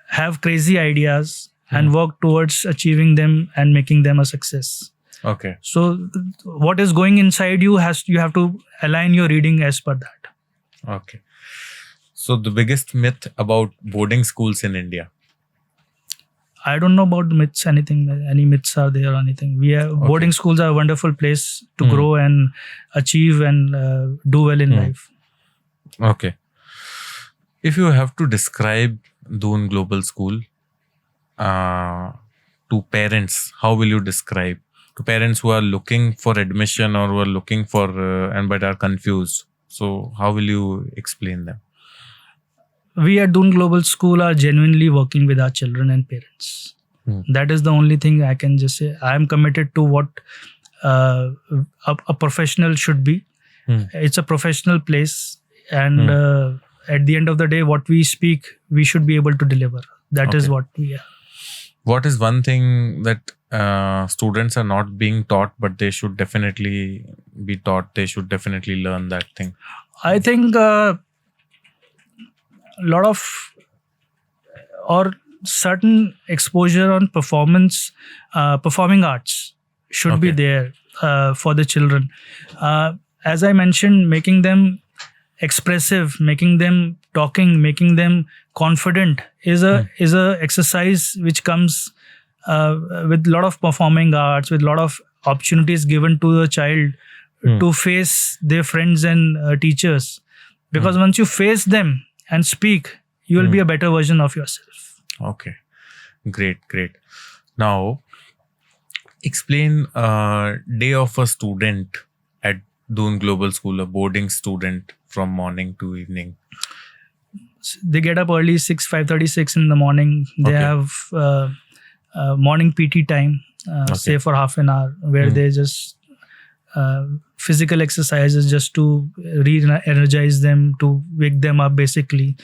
have crazy ideas and work towards achieving them and making them a success. Okay. So what is going inside you you have to align your reading as per that. Okay. So the biggest myth about boarding schools in India. I don't know about myths, any myths are there or anything. Boarding schools are a wonderful place to grow and achieve and do well in life. Okay. If you have to describe Doon Global School to parents, how will you describe? To parents who are looking for admission or who are looking for but are confused. So how will you explain them? We at Doon Global School are genuinely working with our children and parents. That is the only thing I can just say. I am committed to what a professional should be. It's a professional place, and at the end of the day, what we speak, we should be able to deliver. That is what we are. What is one thing that students are not being taught, but they should definitely be taught? They should definitely learn that thing. I think lot of or certain exposure on performing arts should be there for the children. As I mentioned, making them expressive, making them talking, making them confident is a exercise which comes with a lot of performing arts, with a lot of opportunities given to the child to face their friends and teachers. Because once you face them and speak, you will be a better version of yourself. Okay. Great. Now, explain a day of a student at Doon Global School, a boarding student from morning to evening. They get up early, 5:36 in the morning. They have morning PT time, say for half an hour, where they just physical exercises just to re-energize them, to wake them up basically.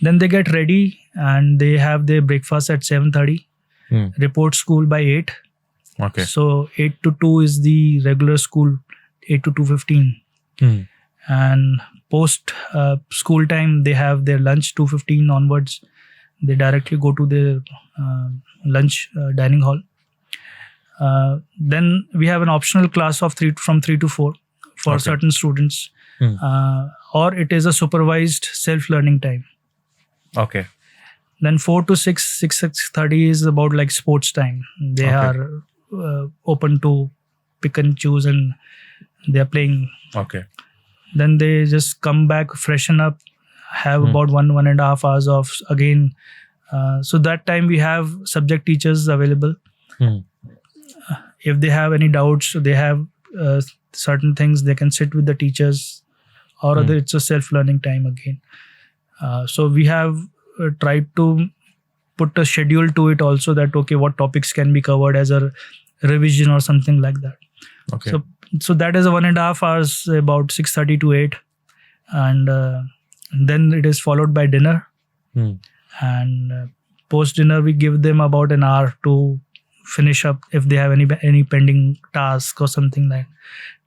Then they get ready and they have their breakfast at 7:30. Report school by 8. Okay. So 8 to 2 is the regular school, 8 to 2:15. And post school time, they have their lunch 2:15 onwards. They directly go to their lunch dining hall. Then we have an optional class of from 3 to 4 for certain students. or it is a supervised self-learning time. Okay. Then 4 to 6:30 is about like sports time. They Okay. are open to pick and choose, and they are playing. Okay. Then they just come back, freshen up, have about 1.5 hours of again. So that time we have subject teachers available. If they have any doubts, they have certain things, they can sit with the teachers, or other it's a self-learning time again. So we have tried to put a schedule to it also, that okay, what topics can be covered as a revision or something like that. Okay. So that is a 1.5 hours, about 6:30 to 8, and then it is followed by dinner. And post dinner we give them about an hour to finish up if they have any pending task or something like.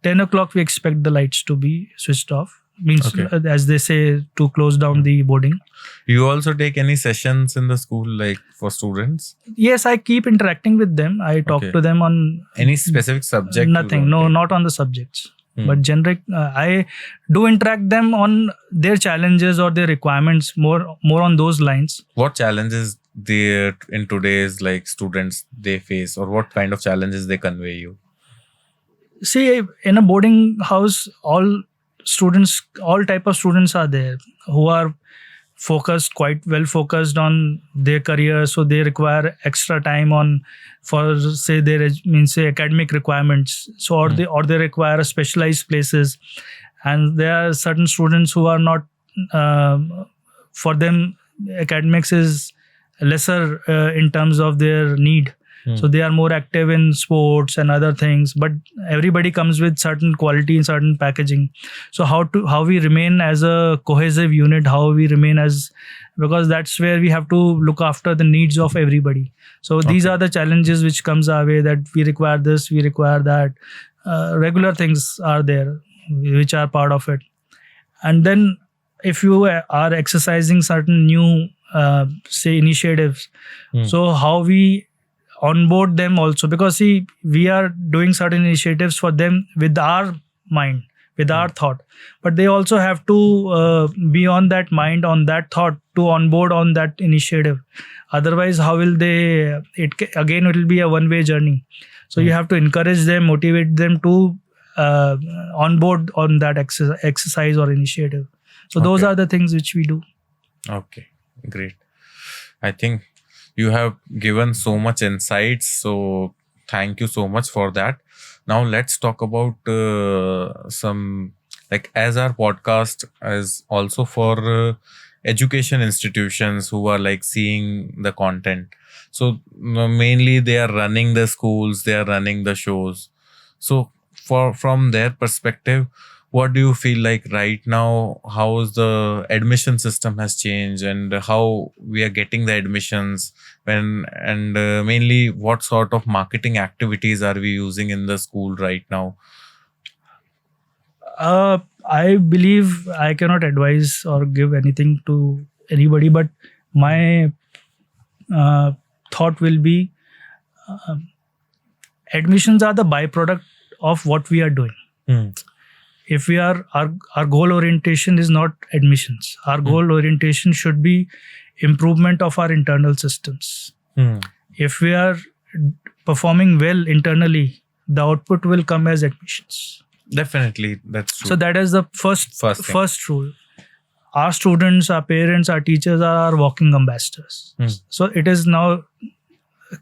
10 o'clock we expect the lights to be switched off. Means as they say, to close down the boarding. You also take any sessions in the school, like for students? Yes, I keep interacting with them. I talk to them on any specific subject. Nothing. No, not on the subjects. But generic, I do interact them on their challenges or their requirements, more on those lines. What challenges they in today's like students they face, or what kind of challenges they convey you? See, in a boarding house, all type of students are there who are quite well focused on their career, so they require extra time for say their academic requirements. So or they require specialized places, and there are certain students who are not, for them academics is lesser in terms of their need. So they are more active in sports and other things, but everybody comes with certain quality and certain packaging. So how we remain as a cohesive unit, because that's where we have to look after the needs of everybody. So these are the challenges which comes our way, that we require this, we require that. Regular things are there which are part of it. And then if you are exercising certain new say initiatives, so how we onboard them also, because see, we are doing certain initiatives for them with our mind, with our thought, but they also have to be on that mind, on that thought, to onboard on that initiative. Otherwise, how will they? It will be a one-way journey. So you have to encourage them, motivate them to onboard on that exercise or initiative. So those are the things which we do. Okay, great. I think you have given so much insights, so thank you so much for that. Now let's talk about some, like, as our podcast is also for education institutions who are like seeing the content. So mainly they are running the schools, they are running the shows. So from their perspective, what do you feel like right now? How is the admission system has changed, and how we are getting the admissions, and mainly what sort of marketing activities are we using in the school right now? I believe I cannot advise or give anything to anybody, but my thought will be admissions are the byproduct of what we are doing. If we are, our goal orientation is not admissions. Our goal orientation should be improvement of our internal systems. If we are performing well internally, the output will come as admissions. Definitely, that's true. So that is the first rule. Our students, our parents, our teachers are our walking ambassadors. So it is now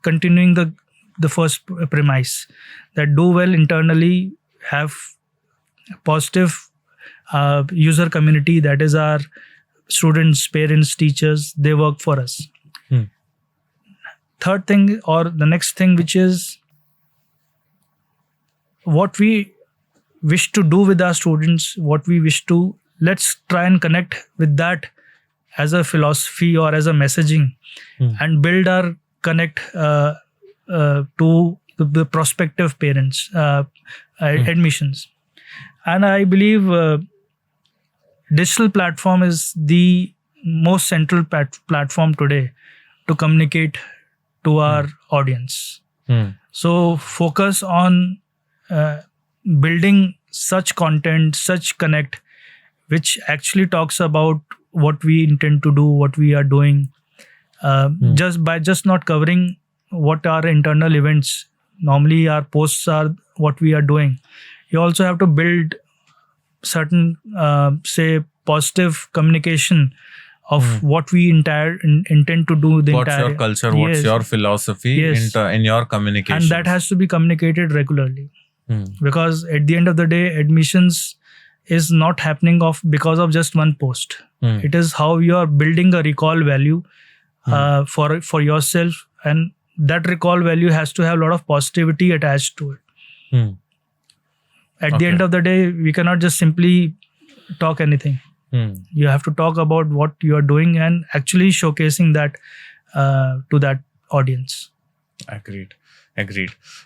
continuing the first premise, that do well internally, have positive user community, that is our students, parents, teachers, they work for us. Third thing, or the next thing, which is what we wish to do with our students, let's try and connect with that as a philosophy or as a messaging, and build our connect to the prospective parents, admissions. And I believe digital platform is the most central platform today to communicate to our audience. So focus on building such content, such connect which actually talks about what we intend to do, what we are doing. Just not covering what are internal events. Normally, our posts are what we are doing. You also have to build certain, say, positive communication of what we intend to do. What's your culture? What's your philosophy in your communication? And that has to be communicated regularly. Because at the end of the day, admissions is not happening because of just one post. It is how you are building a recall value for yourself, and that recall value has to have a lot of positivity attached to it. At the end of the day, we cannot just simply talk anything. You have to talk about what you are doing and actually showcasing that to that audience. Agreed.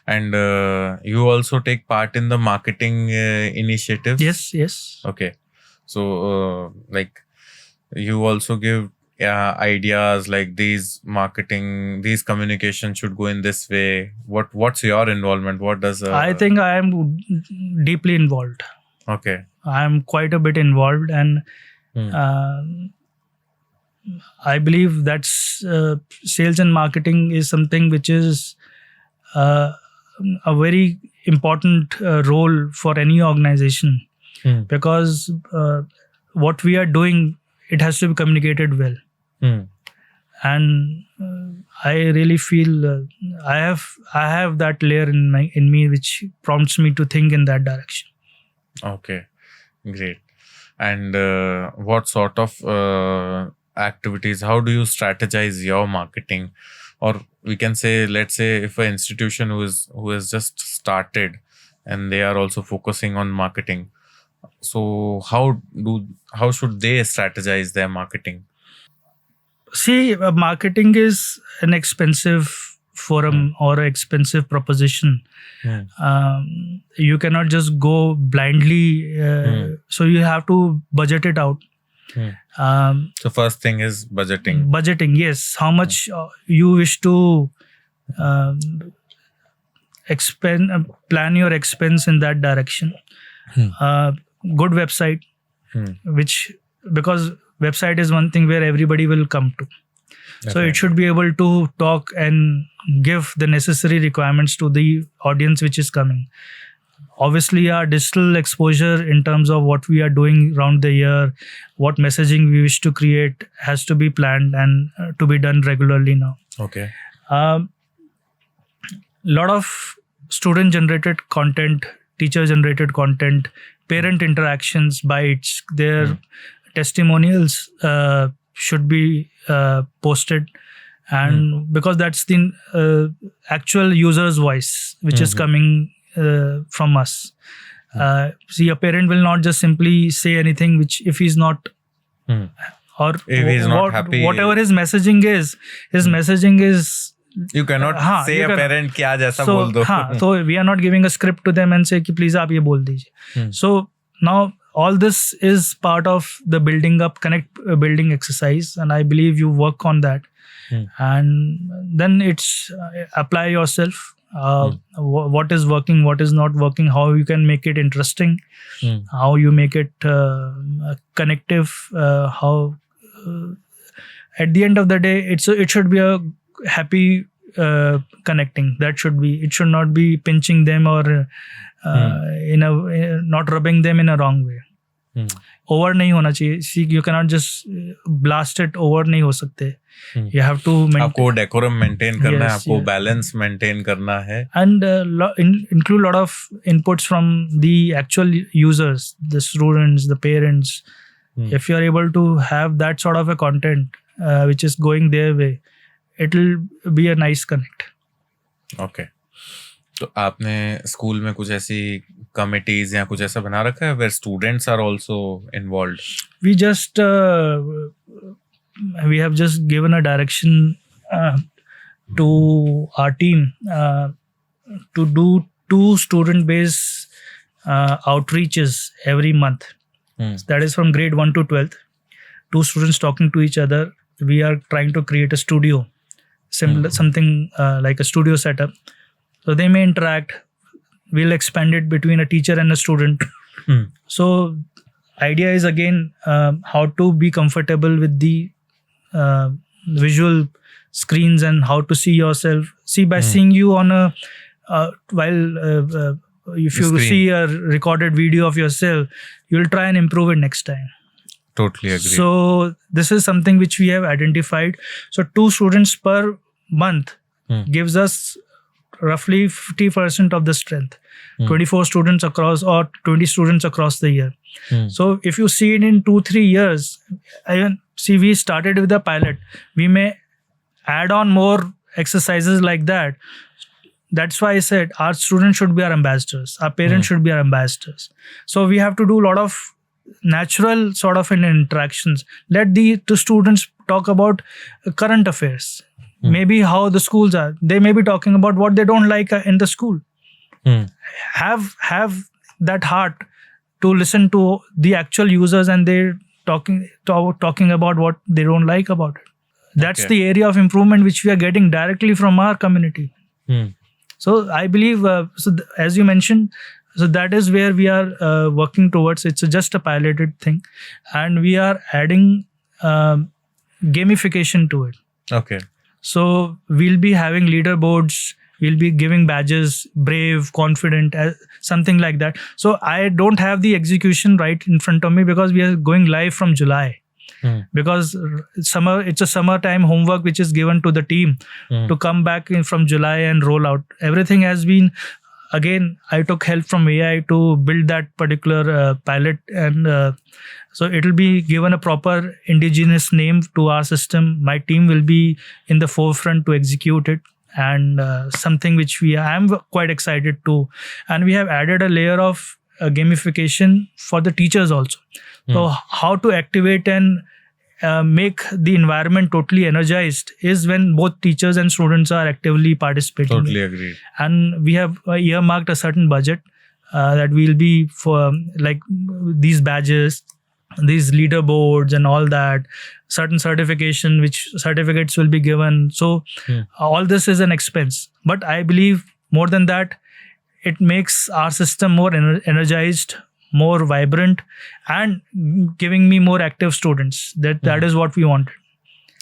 And you also take part in the marketing initiatives? Yes. Okay. So, like, you also give ideas like these communication should go in this way. What's your involvement? What does I think I am deeply involved. Okay. I am quite a bit involved, and I believe that's sales and marketing is something which is a very important role for any organization, because what we are doing, it has to be communicated well. And I really feel I have that layer in me which prompts me to think in that direction. Okay, great. And what sort of activities, how do you strategize your marketing? Or we can say, let's say if an institution who has just started and they are also focusing on marketing, so how should they strategize their marketing? See, marketing is an expensive forum or an expensive proposition. You cannot just go blindly. So you have to budget it out. So first thing is budgeting. Budgeting, yes. How much you wish to plan your expense in that direction. Good website, because website is one thing where everybody will come to. So it should be able to talk and give the necessary requirements to the audience which is coming. Obviously, our digital exposure in terms of what we are doing around the year, what messaging we wish to create, has to be planned and to be done regularly now. Okay. Lot of student-generated content, teacher-generated content, parent interactions, bites, their testimonials should be posted, and because that's the actual user's voice which is coming from us. See, a parent will not just simply say anything which, if he's not or if he's not happy, whatever his messaging is, you cannot say a parent कि आज ऐसा बोल दो. So we are not giving a script to them and say कि please आप ये बोल दीजिए. So now all this is part of the building exercise, and I believe you work on that. And then it's apply yourself. What is working, what is not working, how you can make it interesting, how you make it connective, how at the end of the day it should be a happy connecting. It should not be pinching them or not rubbing them in a wrong way. Over नहीं होना चाहिए. See, you cannot just blast it. Over नहीं हो सकते. You have to आपको decorum maintain करना है, आपको balance maintain करना है, and include a lot of inputs from the actual users, the students, the parents. If you are able to have that sort of a content which is going their way, it will be a nice connect. Okay. तो आपने school में कुछ ऐसी committees या कुछ ऐसा बना रखा है where students are also involved? We have just given a direction to our team to do 2 student-based outreaches every month. That is from grade 1 to 12th. 2 students talking to each other. We are trying to create a studio, something like a studio setup. So they may interact. We'll expand it between a teacher and a student. So idea is again how to be comfortable with the visual screens and how to see yourself. See, by seeing you on a if you Screen. see a recorded video of yourself, you'll try and improve it next time. Totally agree. So this is something which we have identified. So 2 students per month gives us roughly 50% of the strength. 24 students across or 20 students across the year. So if you see it in 2-3 years, we started with a pilot. We may add on more exercises like that. That's why I said our students should be our ambassadors. Our parents should be our ambassadors. So we have to do a lot of natural sort of interactions. Let the 2 students talk about current affairs. Maybe how the schools are. They may be talking about what they don't like in the school. Have that heart to listen to the actual users, and they're talking about what they don't like about it. That's the area of improvement which we are getting directly from our community. So I believe, as you mentioned, so that is where we are working towards. It's just a piloted thing, and we are adding gamification to it. Okay. So we'll be having leaderboards. We'll be giving badges, brave, confident, something like that. So I don't have the execution right in front of me because we are going live from July. Because it's a summertime homework which is given to the team to come back in from July and roll out. Everything has been, again, I took help from AI to build that particular pilot, and so it'll be given a proper indigenous name to our system. My team will be in the forefront to execute it, and something which I'm quite excited to. And we have added a layer of gamification for the teachers also. So how to activate and make the environment totally energized is when both teachers and students are actively participating. Totally agree. And we have earmarked a certain budget that will be for like these badges, these leaderboards and all that, certain certification, which certificates will be given. So all this is an expense. But I believe more than that, it makes our system more energized, more vibrant, and giving me more active students. That is what we want.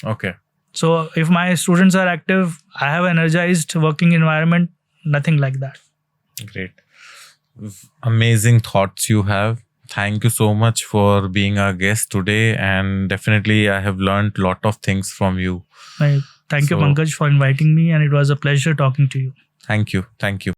Okay. So if my students are active, I have an energized working environment, nothing like that. Great. Amazing thoughts you have. Thank you so much for being our guest today, and definitely I have learned a lot of things from you. Thank you, Pankaj, for inviting me, and it was a pleasure talking to you. Thank you. Thank you.